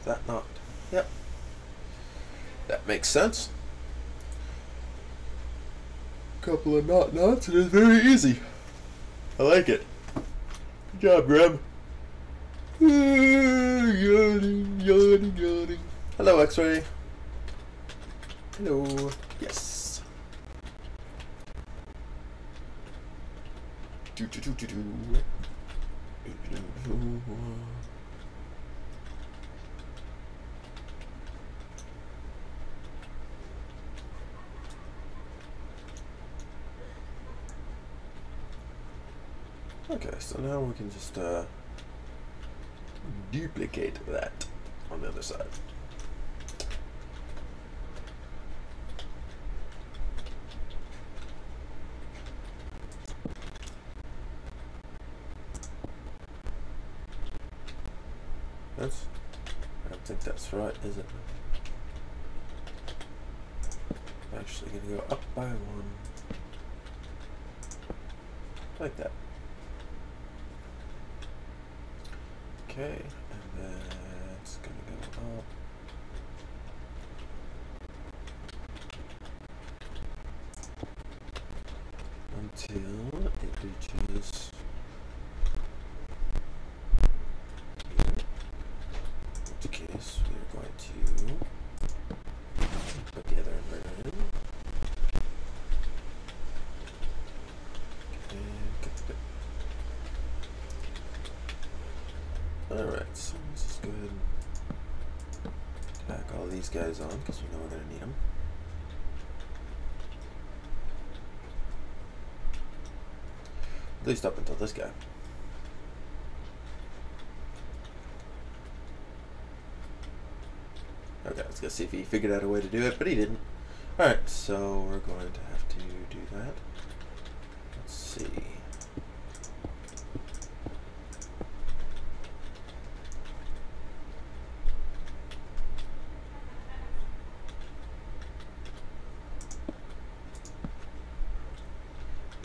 That knot. Yep. That makes sense. Couple of knots and it's very easy. I like it. Good job, Grub. Yawning, yawning, yawning. Hello, X-Ray. Hello. Yes. Do do do do do. Okay, so now we can just duplicate that on the other side. That's, I don't think that's right, is it? I'm actually gonna go up by one, like that. Okay, and then it's gonna go up. Until it reaches here. In which case we are going to put the other inverter in. Alright, so this is good. Tack all these guys on because we know we're going to need them. At least up until this guy. Okay, let's go see if he figured out a way to do it, but he didn't. Alright, so we're going to have to do that. Let's see.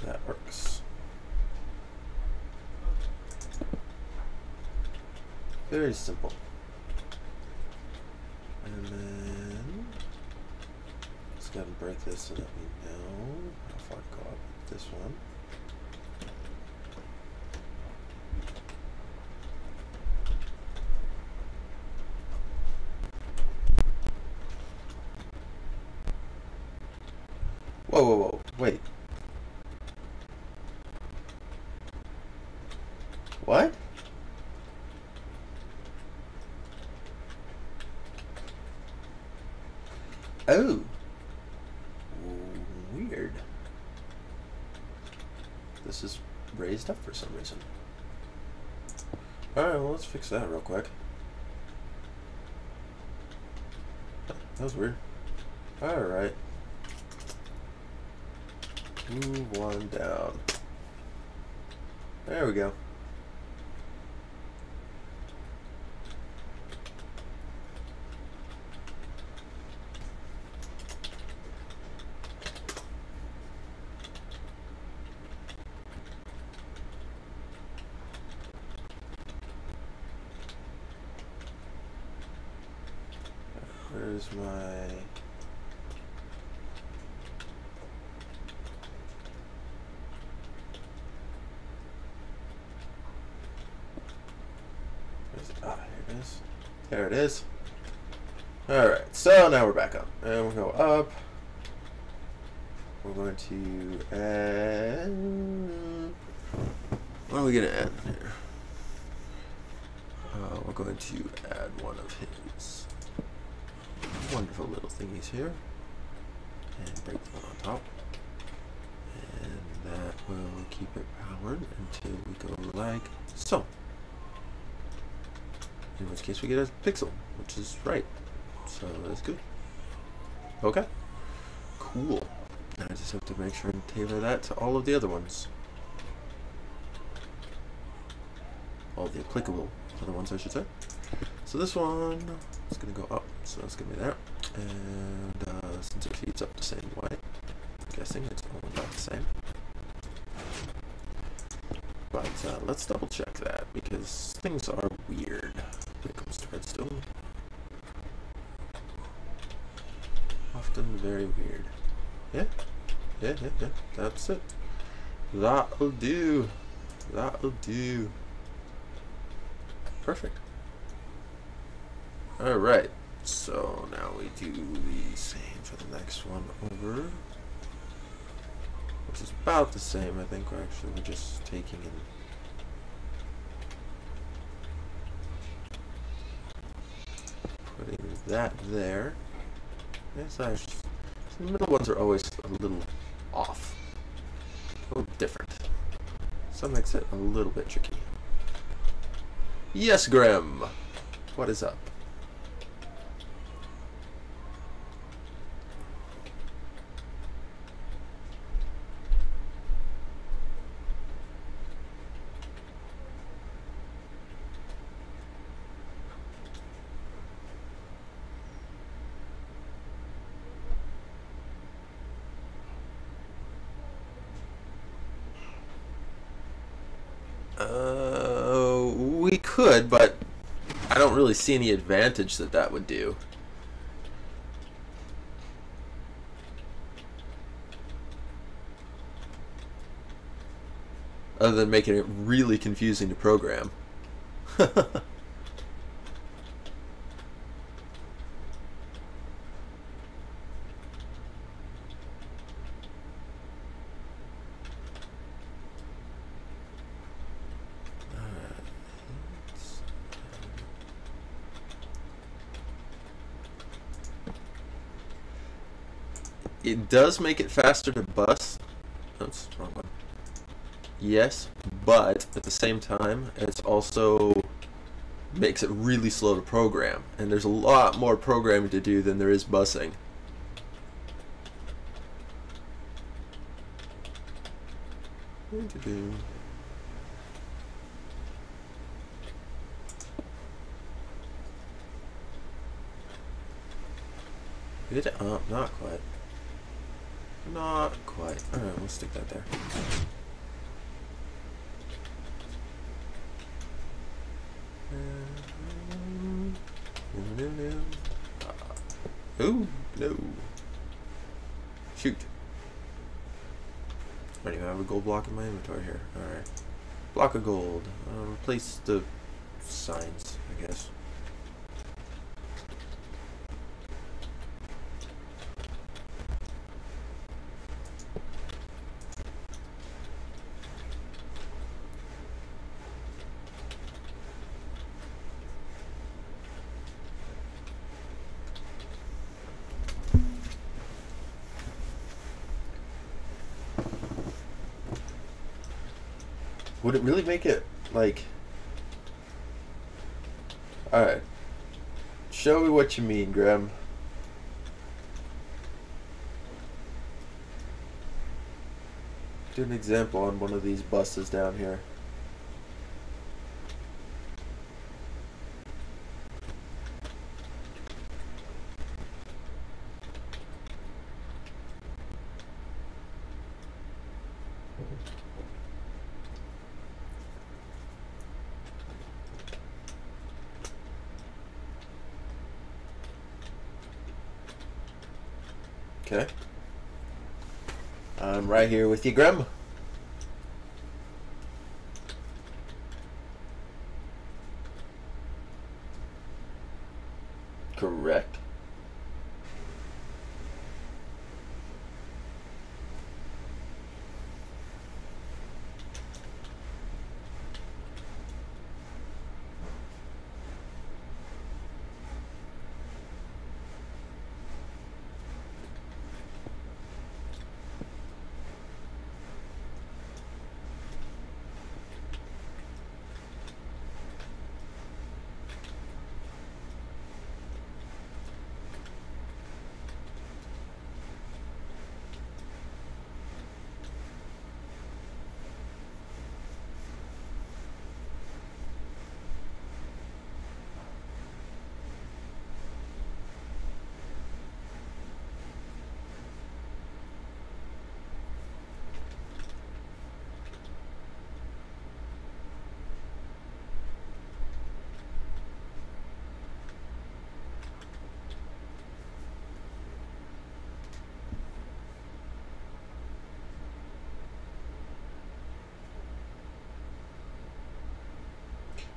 That works. Very simple. And then let's go ahead and break this so that we know how far to go up with this one. Whoa, whoa, whoa, wait. What? Oh. Weird. This is raised up for some reason. Alright, well, let's fix that real quick. That was weird. Alright. Move one down. There we go. Where's my... There it is. Alright, so now we're back up. And we'll go up. We're going to add... What are we going to add here? We're going to add one of his wonderful little thingies here. And break one on top. And that will keep it powered until we go like so. In which case we get a pixel, which is right. So that's good. Okay. Cool. Now I just have to make sure and tailor that to all of the other ones. All the applicable other ones, I should say. So this one is going to go up, so it's going to be there. And since it feeds up the same way, I'm guessing it's all about the same. But let's double check that, because things are weird when it comes to redstone. Often very weird. Yeah, that's it. That'll do. That'll do. Perfect. Alright, so now we do the same for the next one over. Which is about the same, I think. We're just taking in. Putting that there. Yes, the middle ones are always a little off. A little different. So that makes it a little bit tricky. Yes, Graham. What is up? We could, but I don't really see any advantage that that would do. Other than making it really confusing to program. It does make it faster to bus. That's the wrong one. Yes, but at the same time, it's also makes it really slow to program. And there's a lot more programming to do than there is busing. Did it? Oh, not quite. Not quite. Alright, we'll stick that there. Oh, no. Shoot. I don't even have a gold block in my inventory here. Alright. Block of gold. Replace the signs, I guess. Would it really make it, like... Alright. Show me what you mean, Graham. Do an example on one of these buses down here. Okay. I'm right here with you, Graham. Correct.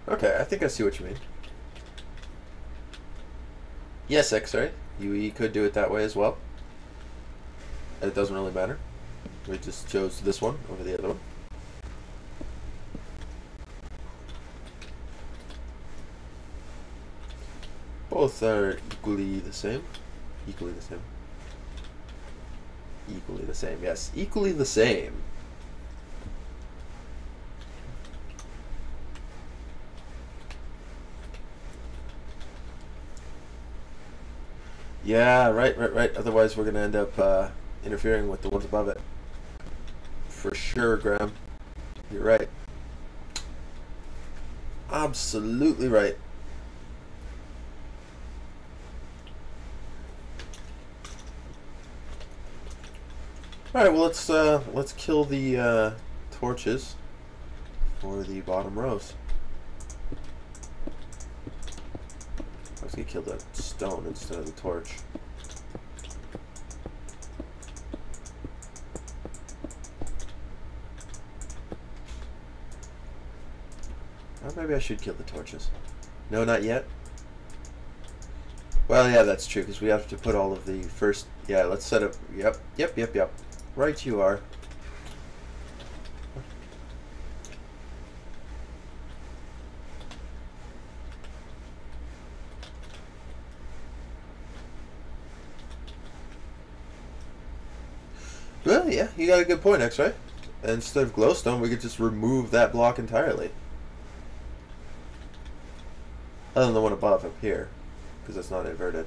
Okay, I think I see what you mean. Yes, X-ray. UE could do it that way as well. It doesn't really matter. We just chose this one over the other one. Both are equally the same. Equally the same. Equally the same, yes. Equally the same. Yeah, right. Otherwise we're going to end up interfering with the ones above it. For sure, Graham. You're right. Absolutely right. All right, well let's kill the torches for the bottom rows. I was gonna kill the stone instead of the torch. Or maybe I should kill the torches. No, not yet. Well, yeah, that's true, because we have to put all of the first... Yeah, let's set up... Yep. Right you are. Well, yeah, you got a good point, X-Ray. Instead of glowstone, we could just remove that block entirely. Other than the one above up here, because it's not inverted.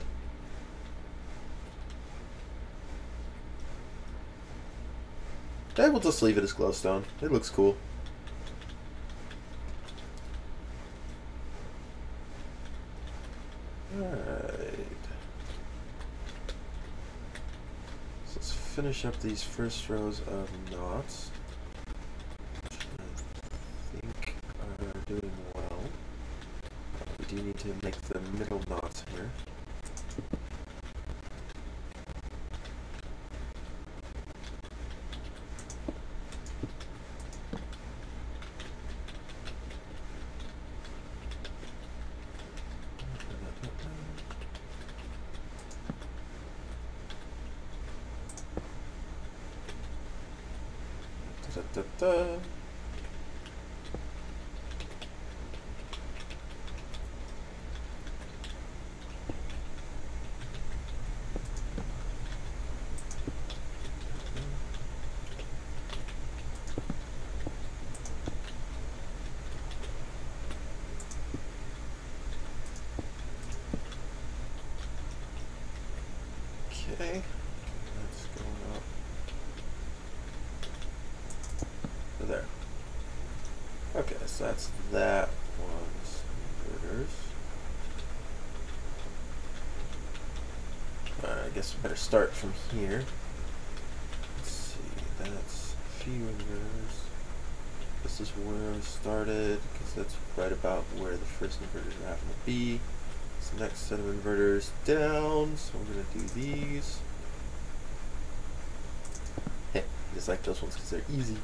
Okay, we'll just leave it as glowstone. It looks cool. Alright. So let's finish up these first rows of knots, which I think are doing well. We do need to make the middle knots here. Da-da-da. Okay, that's going up. So there. Okay, so that's that one's inverters. Alright, I guess we better start from here. Let's see, that's a few inverters. This is where I started, because that's right about where the first inverters are having to be. This next set of inverters down, so we're going to do these. Hey, I just like those ones because they're easy.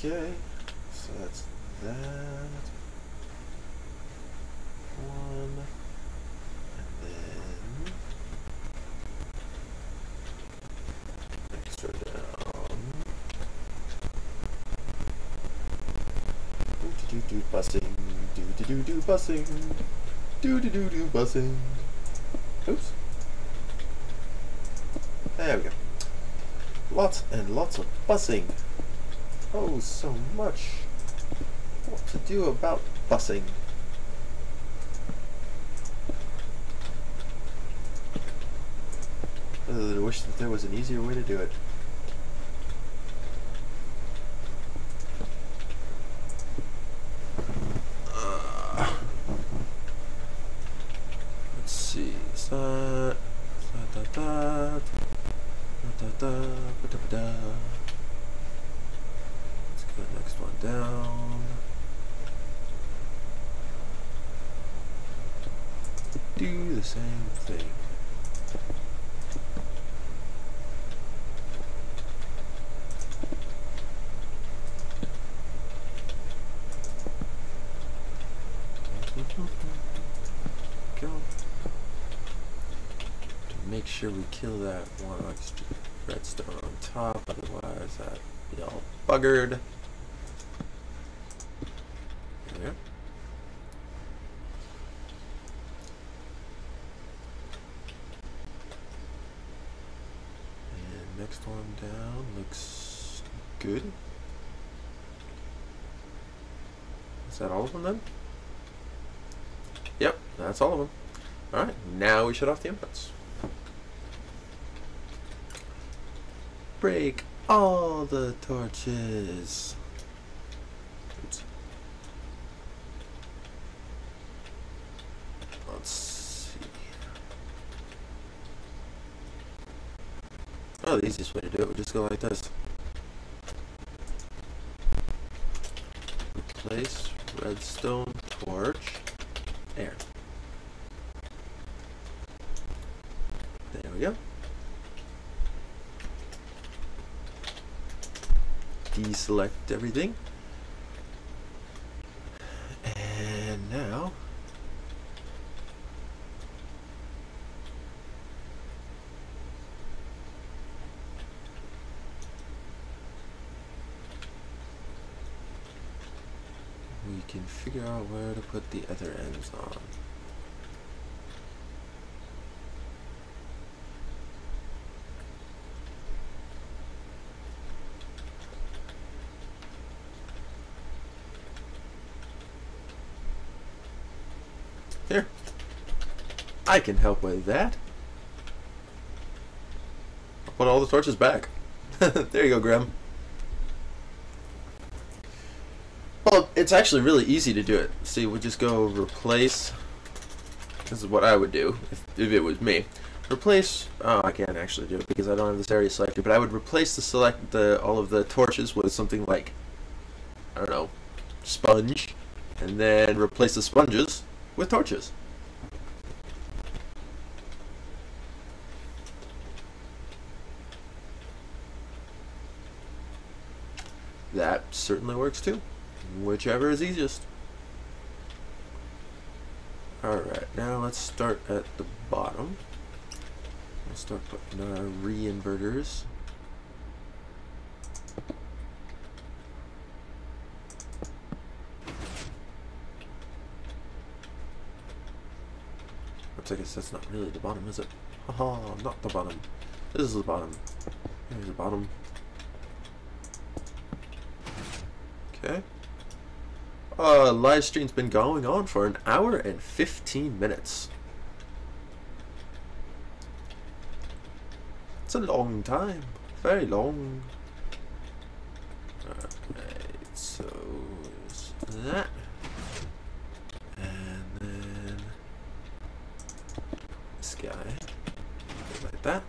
Okay, so that's that one, and then extra down. Do busing, do busing, do busing. Oops. There we go. Lots and lots of busing. Oh, so much. What to do about busing? I wish that there was an easier way to do it. Let's see. Let's go next one down. Do the same thing. Go. To make sure we kill that one extra redstone on top, otherwise that'd be all buggered. There we go. And next one down looks good. Is that all of them then? Yep, that's all of them. Alright, now we shut off the inputs. Break all the torches. Oops. Let's see. Oh, the easiest way to do it would just go like this. Replace redstone torch. There. There we go. Deselect everything. And now we can figure out where to put the other ends on. Here, I can help with that. I'll put all the torches back. There you go, Graham. Well, it's actually really easy to do it. See, we just go replace. This is what I would do if it was me. Replace. Oh, I can't actually do it because I don't have this area selected. But I would replace all of the torches with something like, I don't know, sponge, and then replace the sponges with torches. That certainly works too. Whichever is easiest. Alright, now let's start at the bottom. We'll start putting our re-inverters. I guess that's not really the bottom, is it? Haha, not the bottom. This is the bottom. Here's the bottom. Okay. Live stream's been going on for 1 hour and 15 minutes. It's a long time. Very long. Alright, so that. Guy, like that,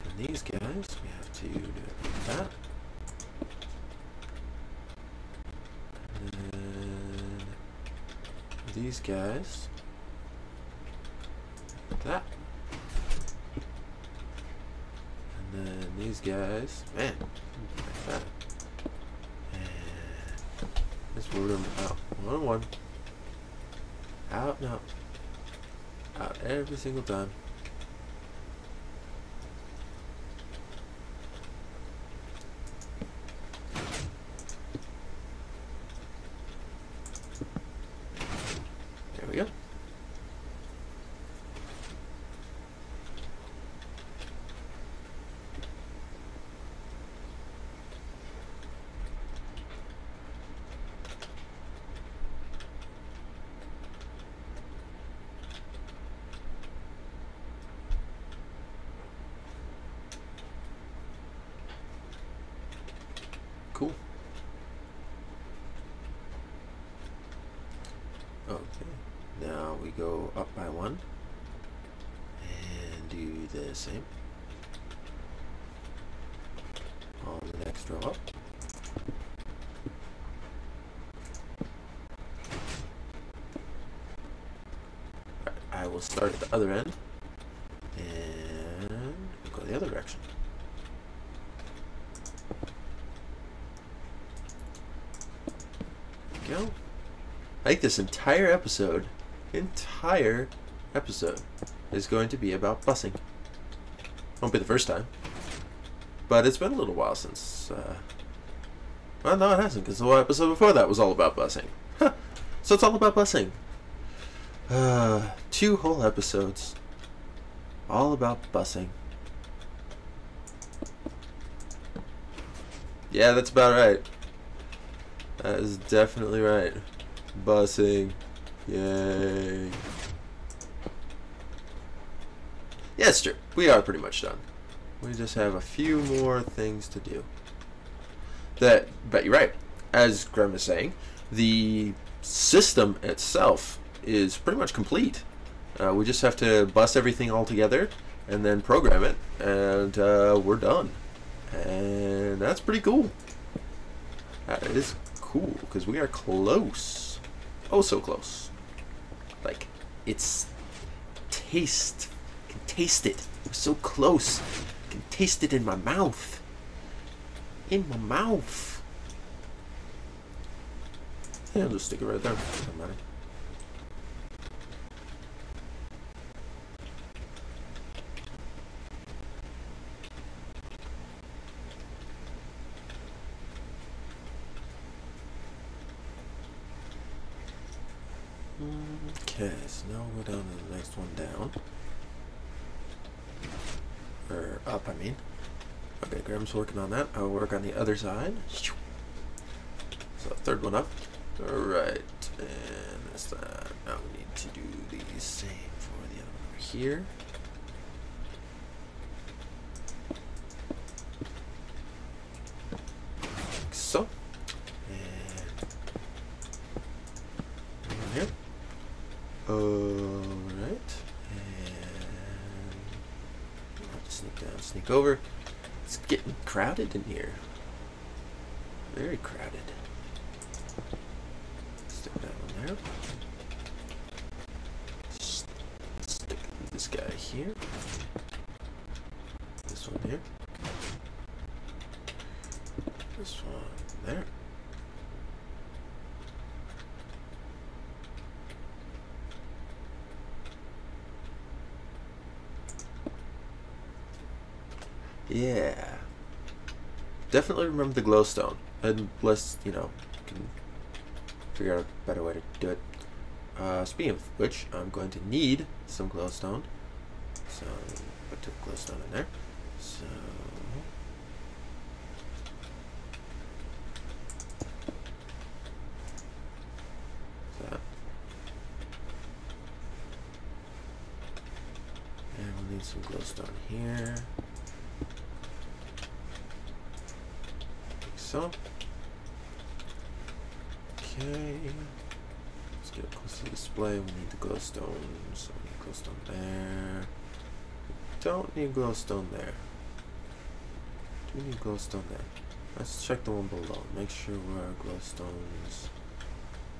and these guys we have to do like that, and then these guys like that, and then these guys, man, like that, That's what we're doing. Out. 1 on 1. Out and out. Out every single time. There we go. Cool. Okay, now we go up by 1 and do the same on the next row up. Right, I will start at the other end and go the other direction. Go. I think this entire episode is going to be about busing. Won't be the first time, but it's been a little while since, well, no it hasn't, because the whole episode before that was all about busing. Huh. So it's all about busing. 2 whole episodes all about busing. Yeah, that's about right. That is definitely right. Busing. Yay. Yeah, it's true. We are pretty much done. We just have a few more things to do. But you're right. As Graham is saying, the system itself is pretty much complete. We just have to bus everything all together and then program it, and we're done. And that's pretty cool. That is cool, because we are close. Oh, so close. Like, it's taste. I can taste it. We're so close. I can taste it in my mouth. In my mouth. Yeah, I'll just stick it right there. Doesn't matter. Okay, so now we'll go down to the next one down. Or up, I mean. Okay, Graham's working on that. I'll work on the other side. So, third one up. Alright, and that's that. Now we need to do the same for the other one over here. Like so. And here. Alright, and I'll have to sneak down, sneak over. It's getting crowded in here. Very crowded. Stick that one there. Stick this guy here. This one here. This one there. Yeah. Definitely remember the glowstone. Unless, you know, can figure out a better way to do it. Speaking of which, I'm going to need some glowstone. So, I took glowstone in there. So, that. And we'll need some glowstone here. So, okay, let's get close to the display. We need the glowstone, so we need glowstone there. We don't need glowstone there. Do we need glowstone there? Let's check the one below. Make sure our glowstones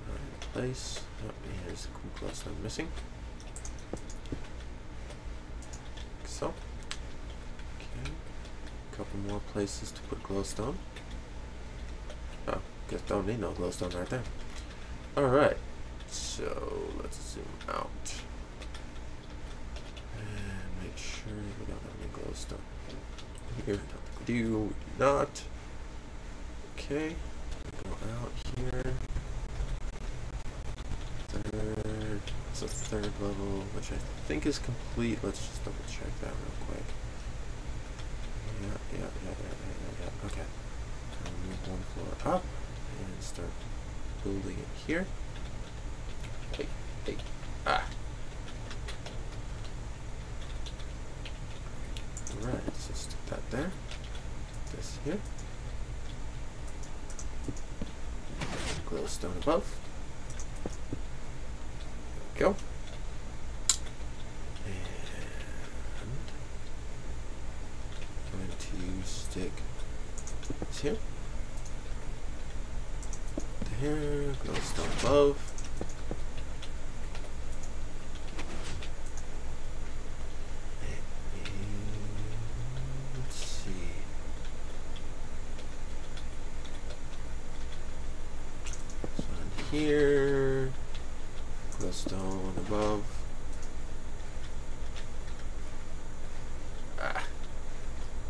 are in place. Yep, here's the cool glowstone missing. Like so. Okay, a couple more places to put glowstone. Oh, guess don't need no glowstone right there. Alright, so let's zoom out and make sure we don't have any glowstone. Here, we do not. Okay, go out here. Third, it's a third level, which I think is complete. Let's just double check that real quick. Yeah. Okay. I'll move one floor up and start building it here. Hey. Ah. Alright, so stick that there. This here. Glowstone above. There we go. And I'm going to stick this here. Here, glowstone above. Let's see. This one here. Glowstone above.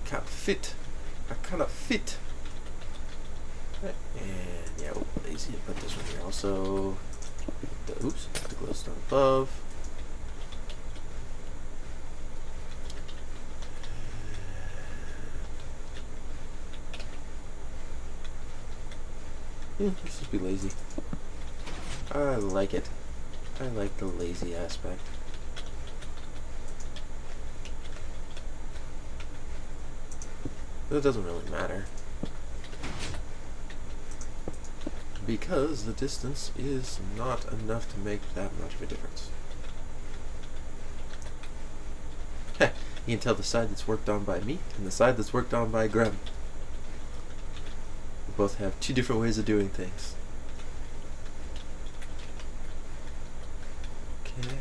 Can't fit. I cannot fit. And yeah, we'll lazy to put this one here also. The glowstone above. Yeah, let's just be lazy. I like it. I like the lazy aspect. But it doesn't really matter, because the distance is not enough to make that much of a difference. Heh, you can tell the side that's worked on by me and the side that's worked on by Grem. We both have two different ways of doing things. Okay.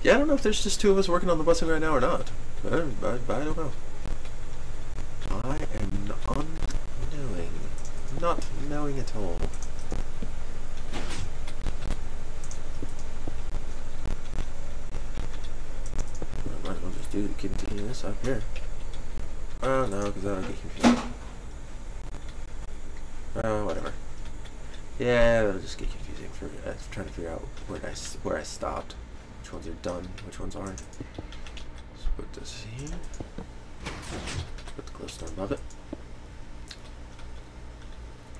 Yeah, I don't know if there's just two of us working on the busing right now or not. I don't know. I am unknowing. Not knowing at all. I might as well just continue this up here. Oh no, because that'll get confusing. Whatever. Yeah, that'll just get confusing for trying to figure out where I stopped. Which ones are done, which ones aren't. Let's put this here. Put the glowstone above it.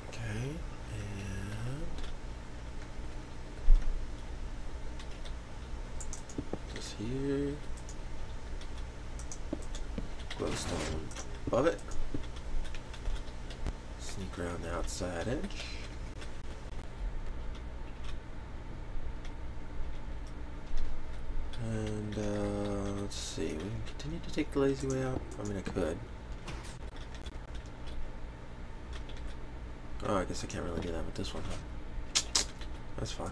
Okay, and this here. Glowstone above it. Sneak around the outside edge. And let's see, we can continue to take the lazy way out. I mean, I could. Oh, I guess I can't really do that with this one, huh? That's fine.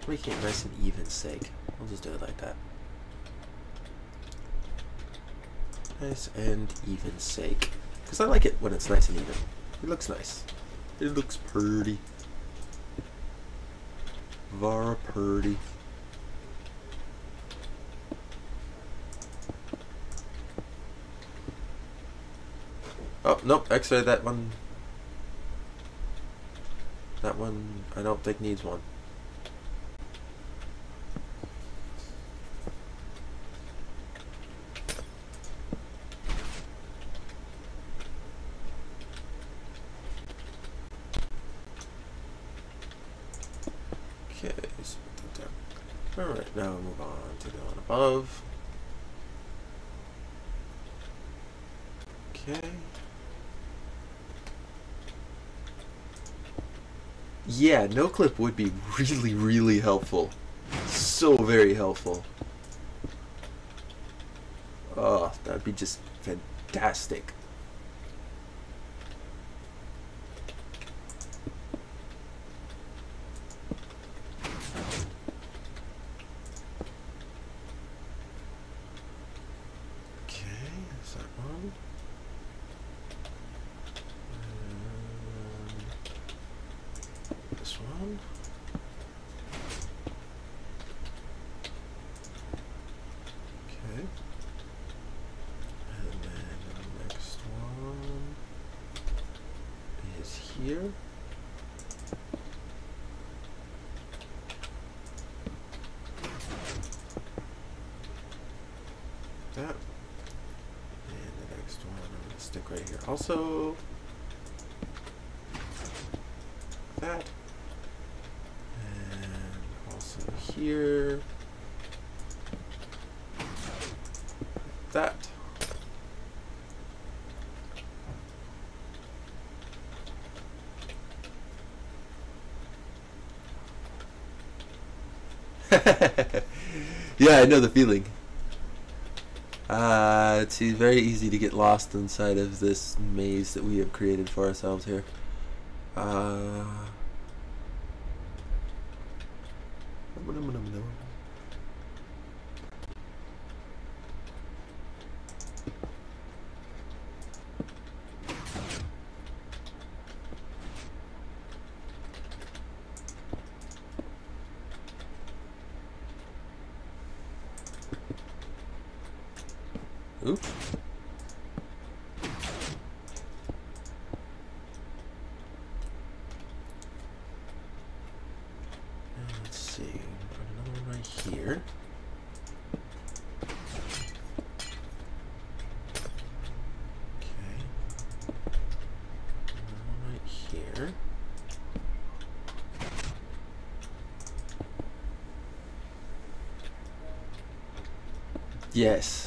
Making it nice and even sake. We'll just do it like that. Nice and even sake. Because I like it when it's nice and even. It looks nice. It looks pretty. Vara purdy. Oh, nope, X-ray that one. That one I don't think needs one. Okay, so put that down. Alright, now we'll move on to the one above. Okay. Yeah, no clip would be really, really helpful. So very helpful. Oh, that'd be just fantastic. down. Okay. And then the next one is here. That. And the next one I'm going to stick right here. Also, that. And also here. That. Yeah, I know the feeling. It's very easy to get lost inside of this maze that we have created for ourselves here. Oops. Let's see. Put another one right here. Okay. Another one right here. Yes.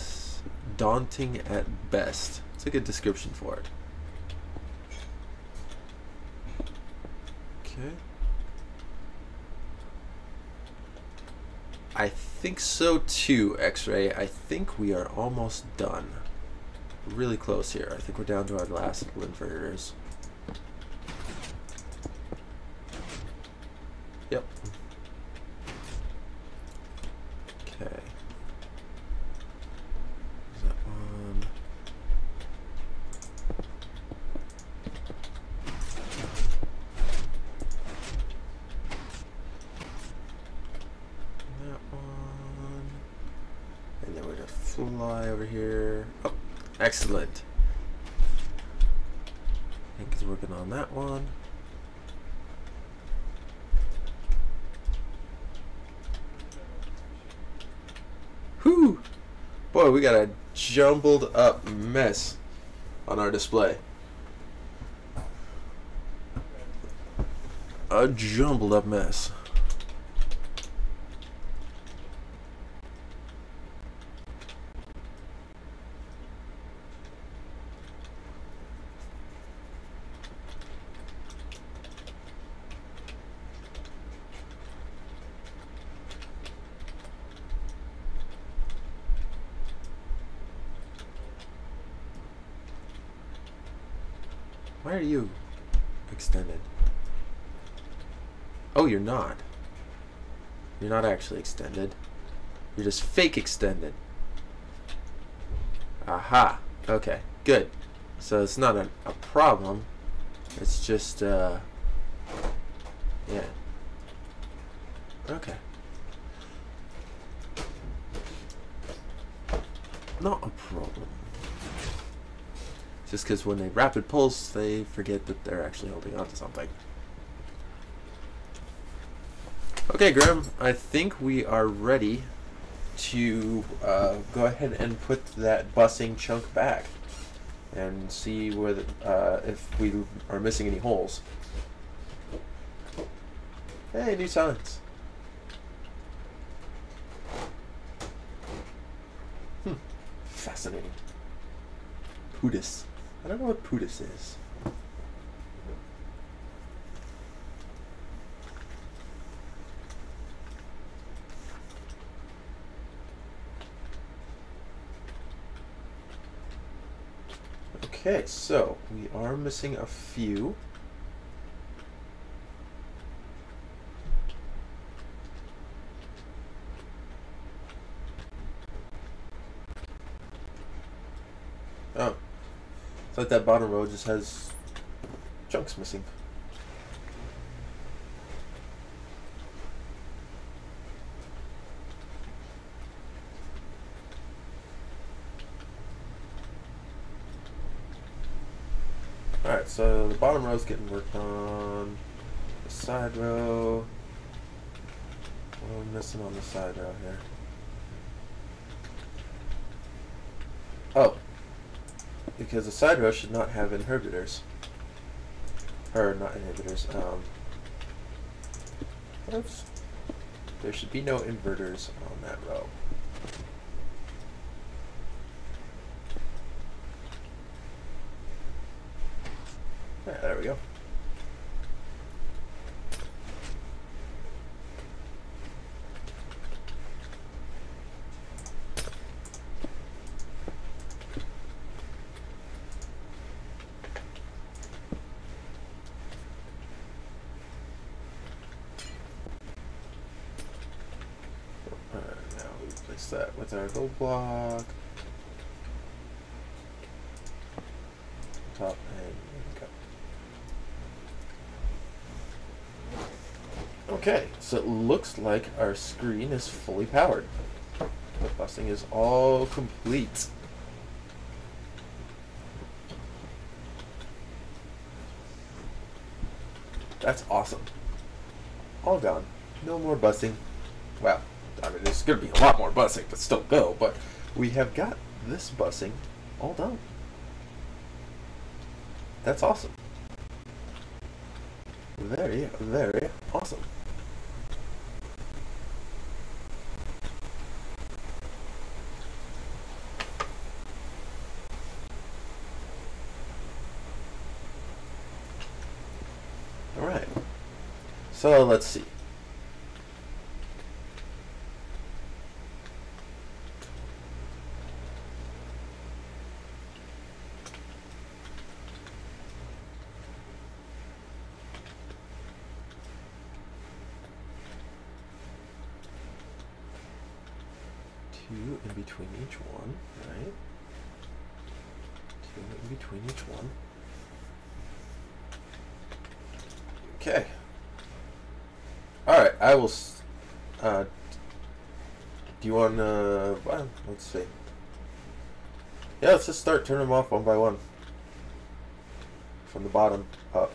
Daunting at best. It's a good description for it. Okay. I think so too, X-Ray. I think we are almost done. Really close here. I think we're down to our last little inverters. Yep. Okay. Fly over here. Oh, excellent. Hank is working on that one. Whew! Boy, we got a jumbled up mess on our display. A jumbled up mess. Why are you extended? Oh, you're not. You're not actually extended. You're just fake extended. Aha. Okay, good. So it's not a problem. It's just, yeah. Okay. Not a problem. Just because when they rapid pulse, they forget that they're actually holding on to something. Okay, Grim, I think we are ready to go ahead and put that busing chunk back and see where if we are missing any holes. Hey, new silence. Fascinating. Pootis. I don't know what Pootis is. Okay, so we are missing a few. Oh, it's like that bottom row just has chunks missing. Alright, so the bottom row is getting worked on. The side row. What am I missing on the side row here? Oh. Because the side row should not have inhibitors. Or not inhibitors. Oops. There should be no inverters on that row. Yeah, there we go. Now we replace that with our gold block. Top and go. Okay, so it looks like our screen is fully powered. The busing is all complete. That's awesome. All gone. No more busing. Well, I mean, there's going to be a lot more busing to still go, but we have got this busing all done. That's awesome. Very, very awesome. All right. So let's see. Two in between each one, right? Two in between each one. Okay. Alright, I will, do you want, well, let's see. Yeah, let's just start turning them off one by one. From the bottom up.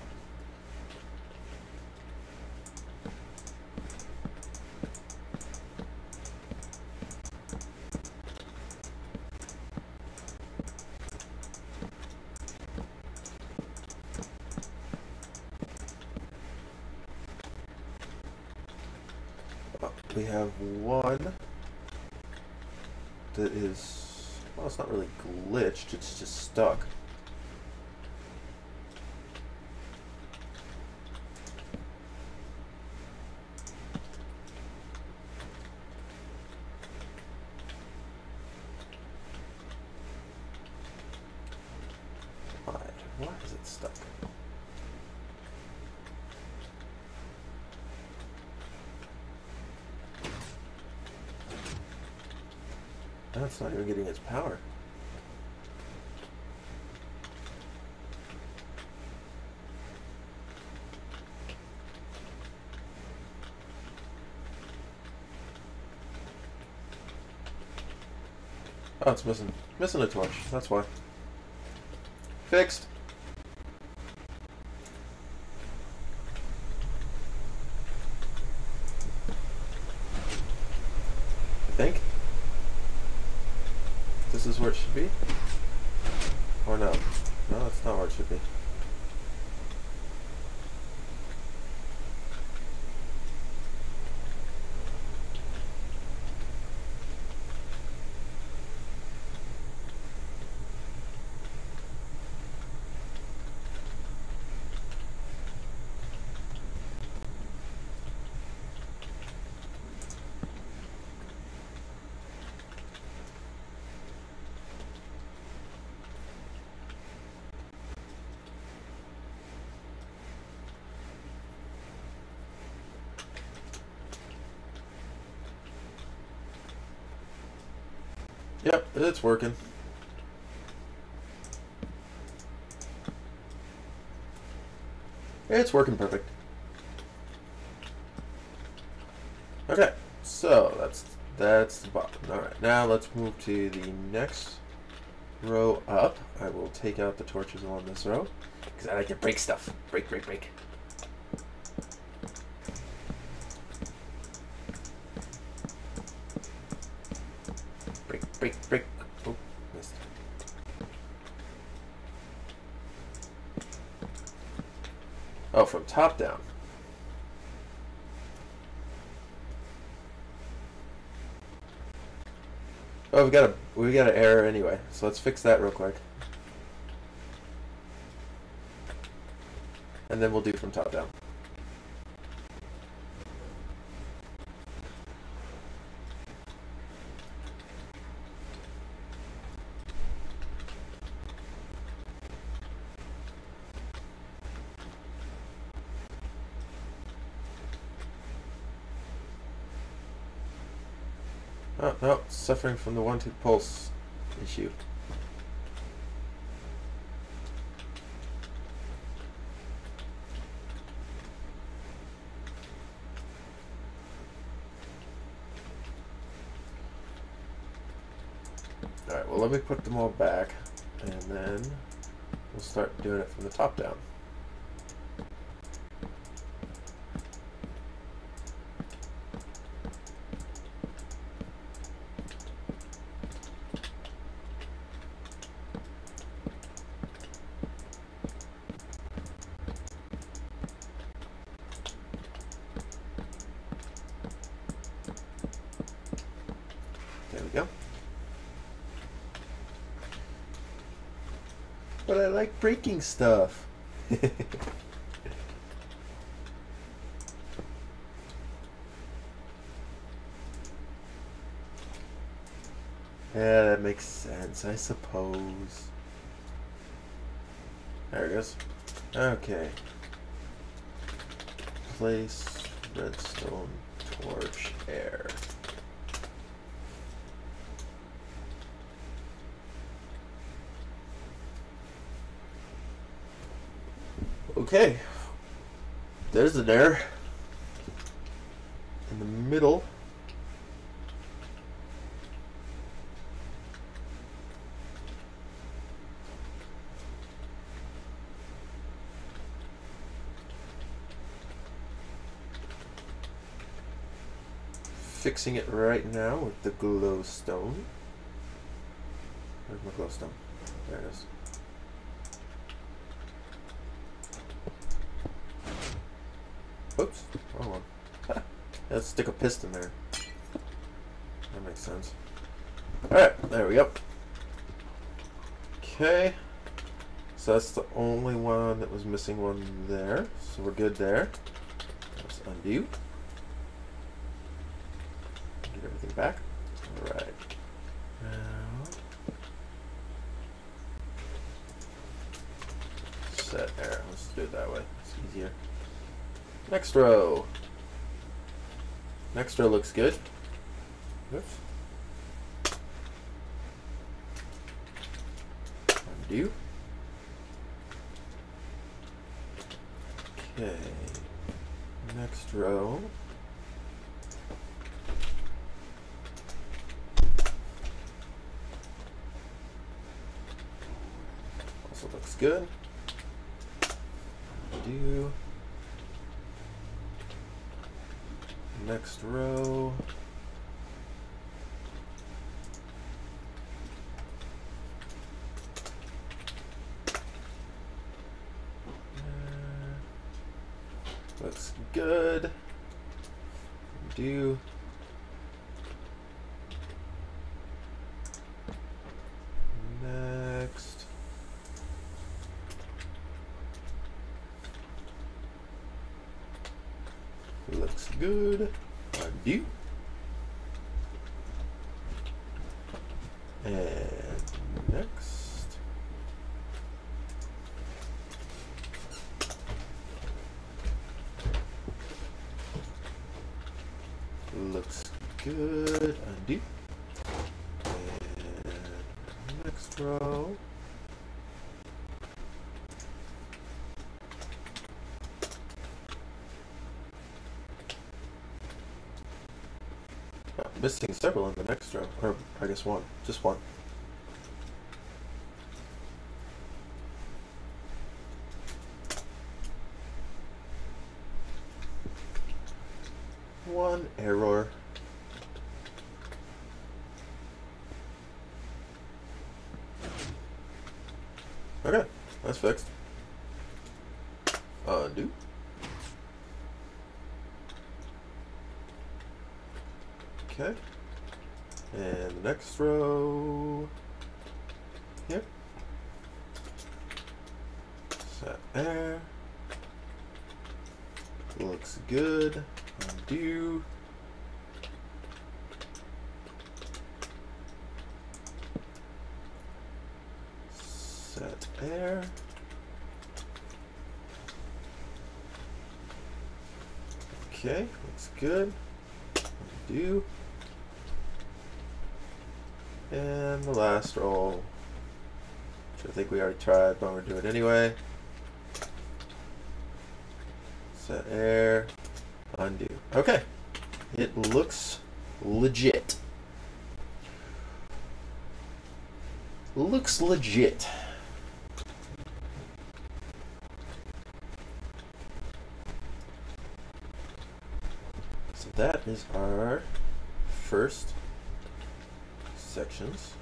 We have one that is, well, it's not really glitched, it's just stuck. Why is it stuck? That's not even getting its power. Oh, it's missing a torch. That's why. Fixed. I think. This is where it should be? Or no? No, that's not where it should be. Yep, it's working. It's working perfect. Okay, so that's the bottom. Alright, now let's move to the next row up. I will take out the torches along this row. Because I like to break stuff. Break. Break. Oh, missed. Oh, from top down. Oh, we got an error anyway, so let's fix that real quick. And then we'll do from top down. Oh, no, suffering from the 1-2 pulse issue. Alright, well let me put them all back, and then we'll start doing it from the top down. There we go. But I like breaking stuff. Yeah, that makes sense, I suppose. There it goes. Okay. Place redstone torch air. Okay, there's an error in the middle. Fixing it right now with the glowstone. Where's my glowstone? There it is. Oops, wrong one. Let's stick a piston there. That makes sense. Alright, there we go. Okay. So that's the only one that was missing one there. So we're good there. Let's undo. Get everything back. Alright. Now set error. Let's do it that way. It's easier. Next row. Next row looks good. Oops. Undo. Okay. Next row. Also looks good. Undo. Next row. Looks good. Do. Next. Looks good. Undo. And next. Looks good. Undo. And next row. Missing several in the next row, or I guess one, just one. One error. Okay, that's fixed. Undo. Okay. And the next row here. Set there. Looks good. Undo. Set there. Okay, looks good. Undo. And the last roll, which I think we already tried, but we're doing it anyway. Set air. Undo. Okay. It looks legit. Looks legit. So that is our first sections.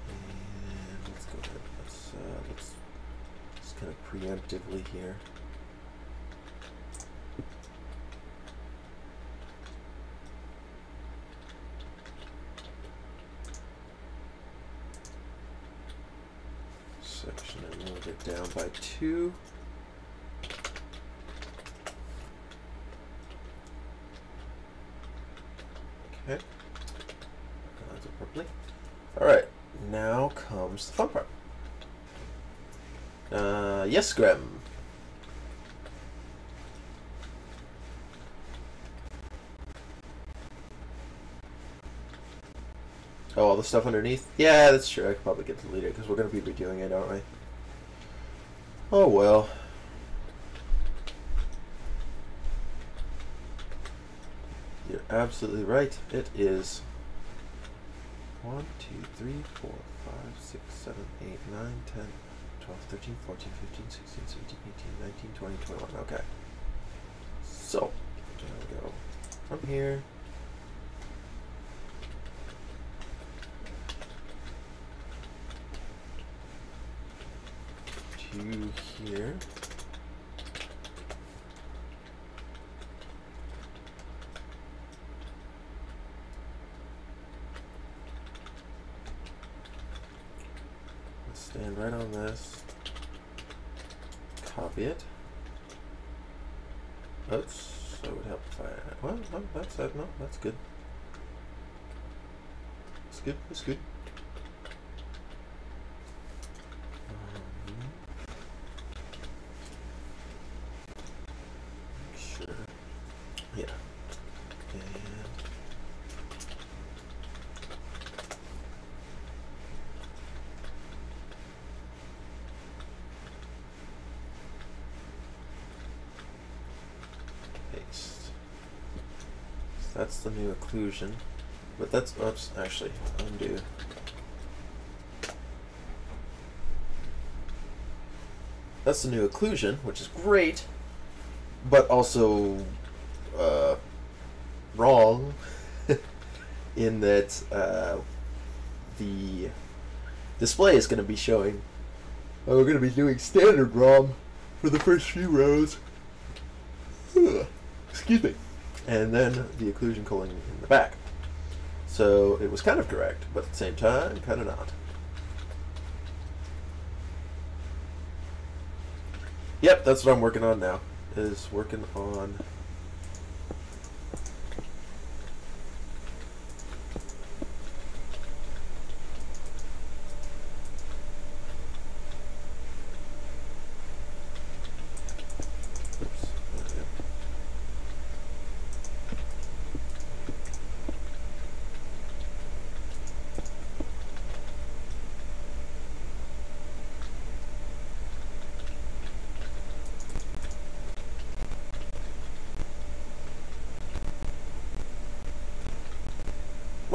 And let's go ahead. Let's kind of preemptively here. Section and move it down by 2. Okay. That's appropriately. Alright, now comes the fun part. Yes, Graham. Oh, all the stuff underneath? Yeah, that's true. I could probably get deleted because we're going to be redoing it, aren't we? Oh, well. You're absolutely right. It is 1, 2, 3, 4, 5, 6, 7, 8, 9, 10, 12, 13, 14, 15, 16, 17, 18, 19, 20, 21. Okay. So, there we go. From here. To here. Let's stand right on this. Copy it. Oops, that would help if I. Well, no, that's that. No, that's good. That's good. That's good. Sure. Yeah. And paste. So that's the new occlusion. But that's, oops, actually, undo. That's the new occlusion, which is great, but also wrong in that the display is going to be showing, we're going to be doing standard ROM for the first few rows. Excuse me. And then the occlusion colon in the back. So it was kind of correct, but at the same time, kind of not. Yep, that's what I'm working on now, is working on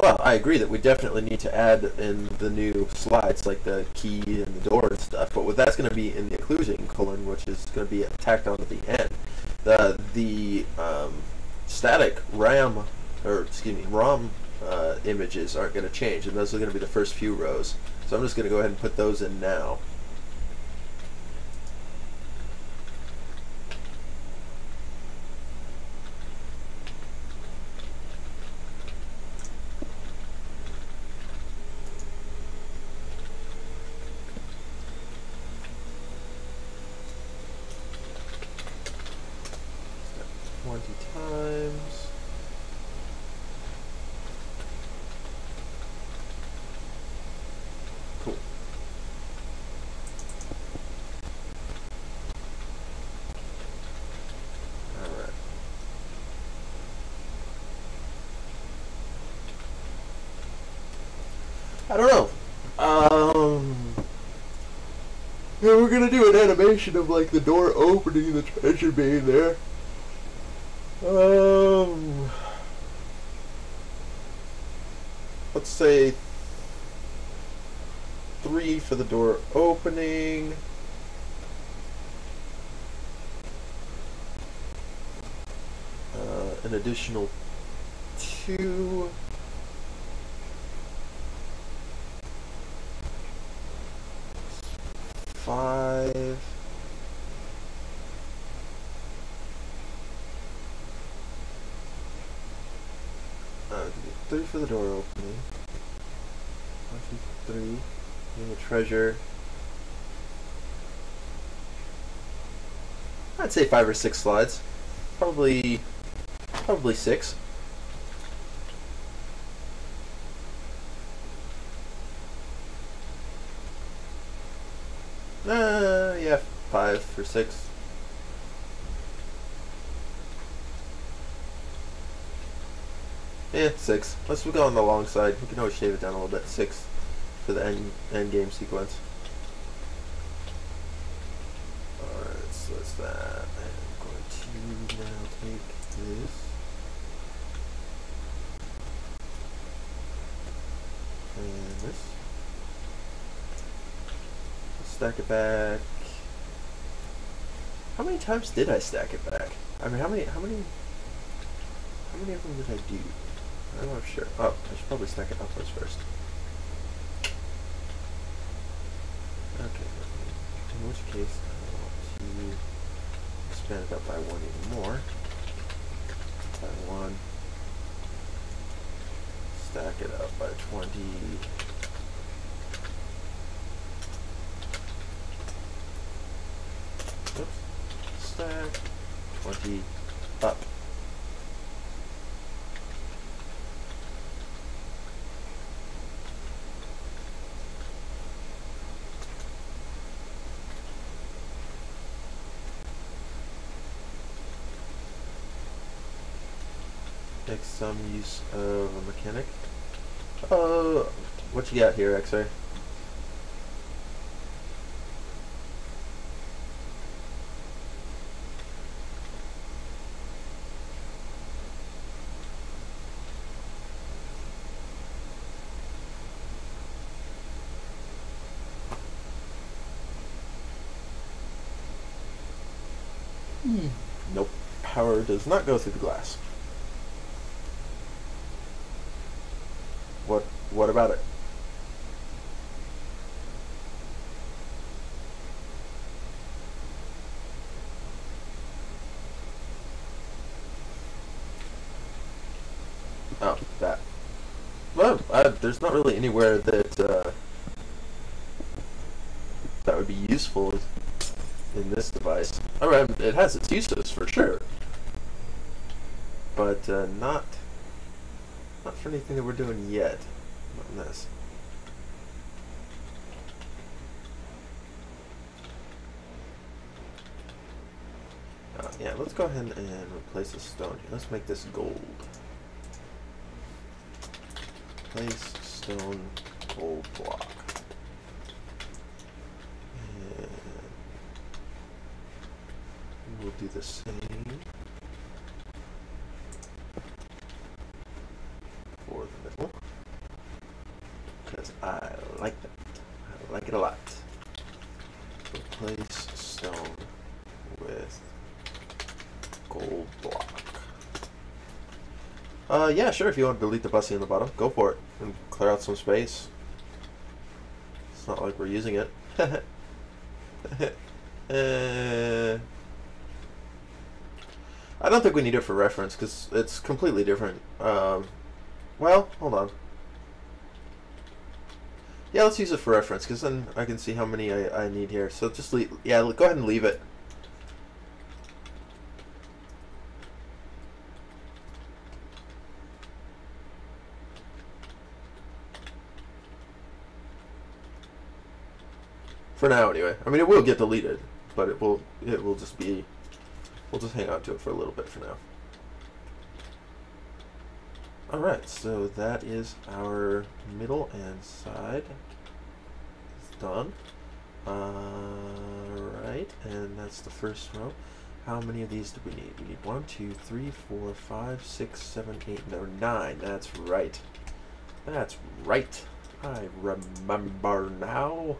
Well, I agree that we definitely need to add in the new slides, like the key and the door and stuff. But what that's going to be in the occlusion colon, which is going to be tacked onto the end. The static RAM, or excuse me, ROM images aren't going to change, and those are going to be the first few rows. So I'm just going to go ahead and put those in now. Times. Cool. All right. I don't know. Yeah, we're gonna do an animation of like the door opening, the treasure being there. Let's say 3 for the door opening. An additional 2. Five. 3 for the door opening. 1, 2, 3. And the treasure. I'd say 5 or 6 slides. Probably 6. Yeah, 5 or 6. Yeah, 6. Let's go on the long side. We can always shave it down a little bit. 6 for the end game sequence. Alright, so that's that. I'm going to now take this. And this. Stack it back. How many times did I stack it back? I mean, how many of them did I do? I'm not sure. Oh, I should probably stack it upwards first. Okay, in which case I want to expand it up by 1 even more. By 1. Stack it up by 20. Oops. Stack 20 up. Make some use of a mechanic. What you got here, X-Ray? Nope. Power does not go through the glass. What about it? Oh, that. Well, there's not really anywhere that that would be useful in this device. I mean, it has its uses for sure, but not for anything that we're doing yet. Not in this. Yeah, let's go ahead and replace the stone here. Let's make this gold. Place stone gold block. And we'll do the same for the middle. replace stone with gold block. Yeah, sure, if you want to delete the bussy in the bottom, go for it. And clear out some space. It's not like we're using it. I don't think we need it for reference, because it's completely different. Well, hold on. Yeah, let's use it for reference, because then I can see how many I need here. So just leave, yeah, go ahead and leave it. For now, anyway. I mean, it will get deleted, but it will just be, we'll just hang on to it for a little bit for now. Alright, so that is our middle and side. It's done. Alright, and that's the first row. How many of these do we need? We need 1, 2, 3, 4, 5, 6, 7, 8, no, 9. That's right. That's right. I remember now.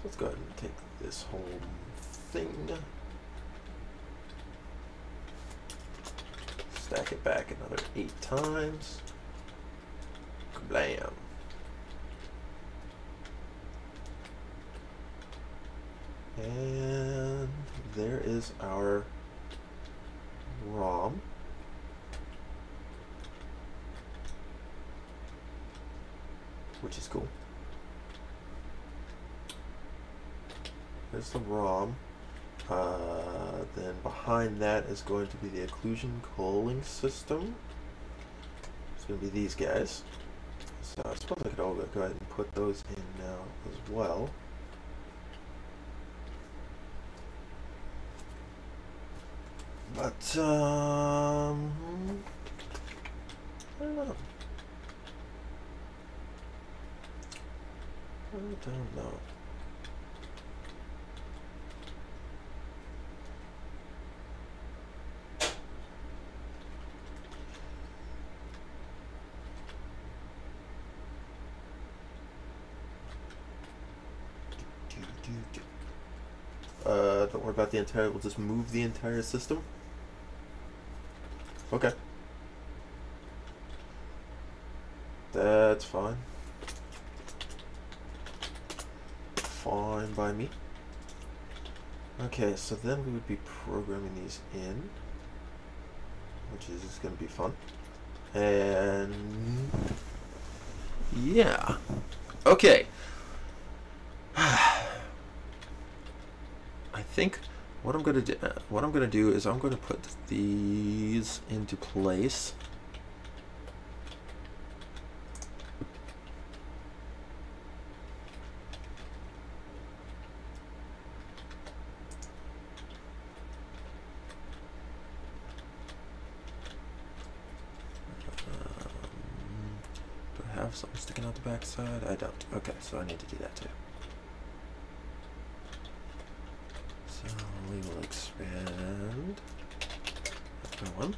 Let's go ahead and take this whole thing. Stack it back another 8 times. Kablam. And there is our ROM. Which is cool. There's the ROM. Then behind that is going to be the occlusion cooling system. It's going to be these guys. So I suppose I could all go ahead and put those in now as well. But I don't know. I don't know. Don't worry about the entire, we'll just move the entire system. Okay. That's fine. Fine by me. Okay, so then we would be programming these in, which is going to be fun. And yeah. Okay. I think what I'm gonna do is I'm gonna put these into place. Do I have something sticking out the back side? I don't. Okay, so I need to do that too. So we will expand that one,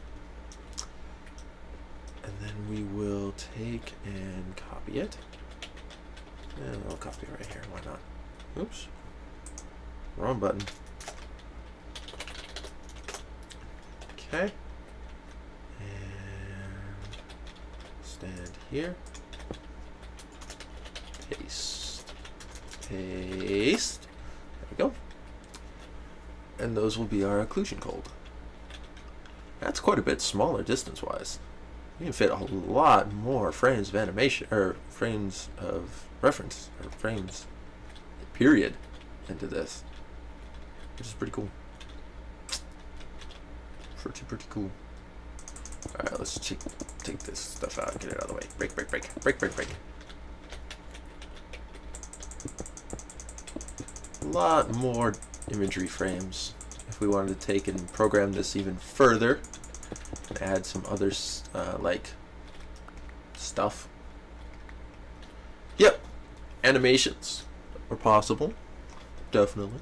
and then we will take and copy it, and I'll copy it right here. Why not? Oops, wrong button. Okay, and stand here. Paste, paste. There we go. And those will be our occlusion cold. That's quite a bit smaller distance-wise. You can fit a lot more frames of animation, or frames of reference, or frames, period, into this, which is pretty cool. Pretty cool. All right, let's take this stuff out and get it out of the way. Break, break, break, break, break, break. A lot more imagery frames if we wanted to take and program this even further and add some other like stuff. Yep, animations are possible, definitely.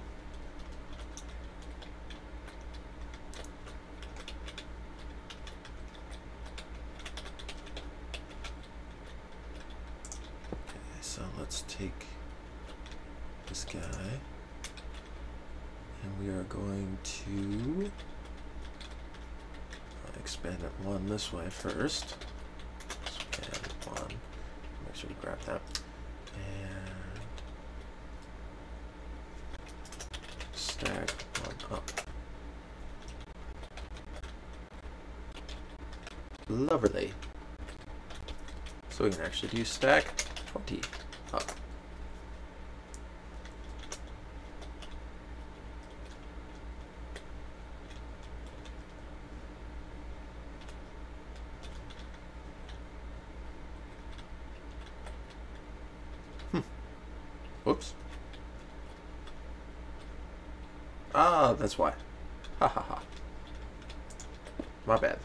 Okay, so let's take this guy, and we are going to expand it one this way first. Expand one. Make sure we grab that. And stack one up. Lovely. So we can actually do stack 20 up. Whoops. Ah, that's why. Ha ha ha. My bad.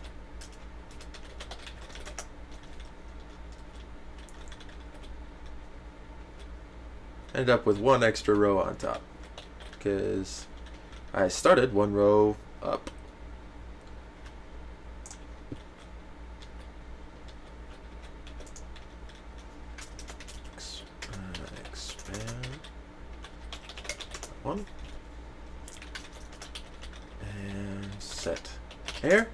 Ended up with one extra row on top because I started one row up. Expand one and set air.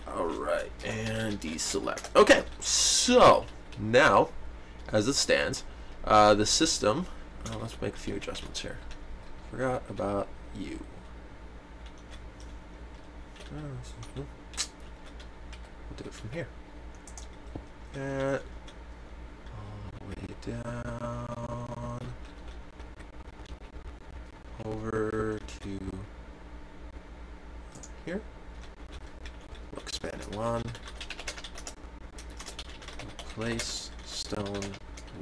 All right, and deselect. Okay, so now as it stands, the system, let's make a few adjustments here. Forgot about you. We'll do it from here. And all the way down over to here. We'll expand it one. Replace stone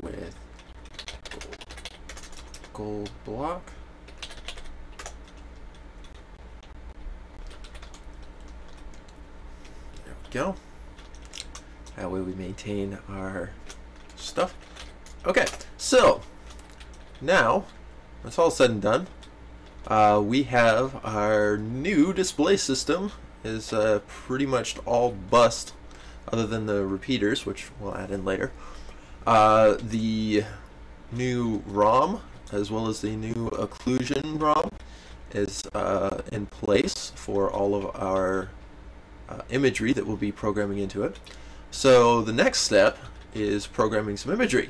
with gold block. There we go. That way we maintain our stuff. Okay, so now that's all said and done. We have our new display system is pretty much all bust, other than the repeaters, which we'll add in later. The new ROM, as well as the new occlusion ROM, is in place for all of our imagery that we'll be programming into it. So the next step is programming some imagery,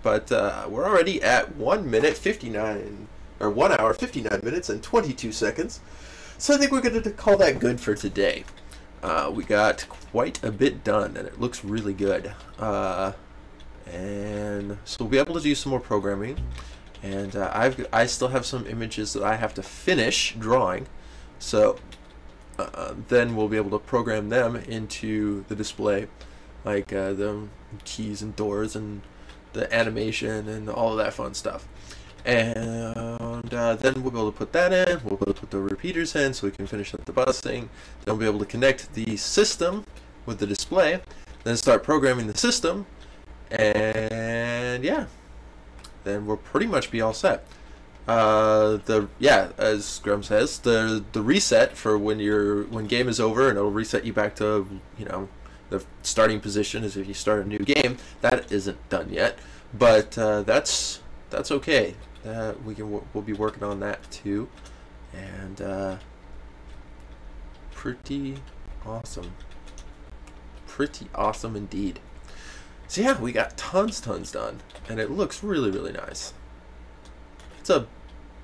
but we're already at 1 minute 59, or 1 hour 59 minutes and 22 seconds. So I think we're going to call that good for today. We got quite a bit done, and it looks really good. And so we'll be able to do some more programming. And I still have some images that I have to finish drawing. So then we'll be able to program them into the display, like the keys and doors and the animation and all of that fun stuff. And then we'll be able to put that in. We'll be able to put the repeaters in so we can finish up the busing. Then we'll be able to connect the system with the display, then start programming the system, and yeah, then we'll pretty much be all set. As Grum says, the reset for when game is over, and it'll reset you back to, you know, the starting position as if you start a new game. That isn't done yet, but that's okay. We'll be working on that too, and pretty awesome indeed. So yeah, we got tons done, and it looks really nice. It's a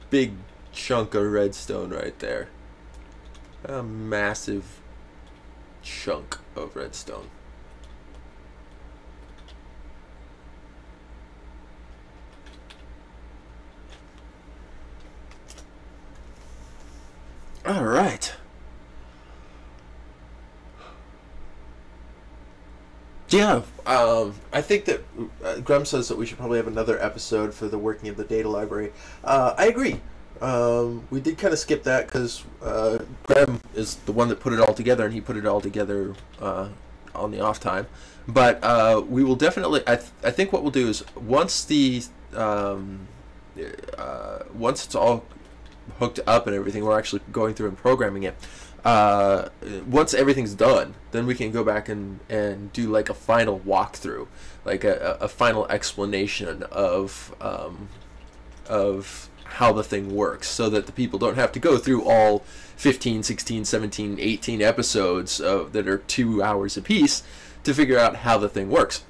big chunk of redstone right there, a massive chunk of redstone. All right. Yeah, I think that Grum says that we should probably have another episode for the working of the data library. I agree. We did kind of skip that because Grum is the one that put it all together, and he put it all together on the off time. But we will definitely. I think what we'll do is once it's all hooked up and everything, we're actually going through and programming it. once everything's done, then we can go back and do like a final walkthrough, like a final explanation of how the thing works, so that the people don't have to go through all 15, 16, 17, 18 episodes that are 2 hours apiece to figure out how the thing works.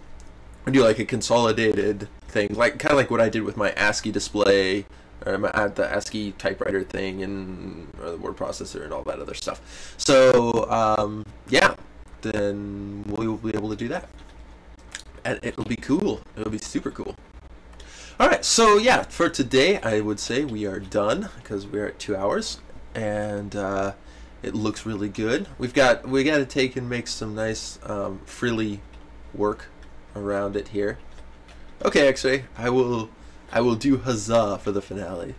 I do like a consolidated thing, like kind of like what I did with my ASCII display, or the ASCII typewriter thing, and the word processor and all that other stuff. So yeah, then we will be able to do that, and it'll be cool. It'll be super cool. All right, so yeah, for today I would say we are done, because we're at 2 hours, and it looks really good. We got to take and make some nice frilly work around it here. Okay, X-Ray, I will do huzzah for the finale.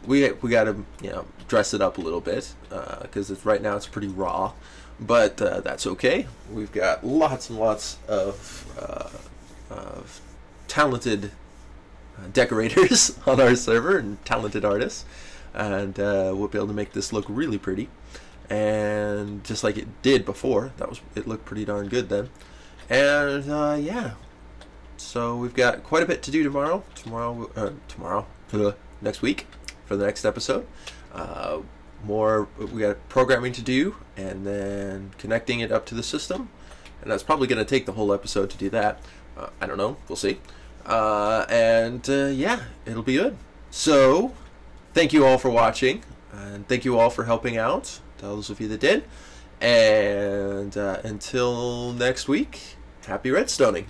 We got to, you know, dress it up a little bit, because right now it's pretty raw, but that's okay. We've got lots and lots of talented decorators on our server, and talented artists, and we'll be able to make this look really pretty, and just like it did before. It looked pretty darn good then. And yeah, so we've got quite a bit to do next week for the next episode. We got programming to do, and then connecting it up to the system, and that's probably going to take the whole episode to do that. I don't know, we'll see. Yeah, it'll be good. So thank you all for watching, and thank you all for helping out, those of you that did. And until next week, happy redstoning.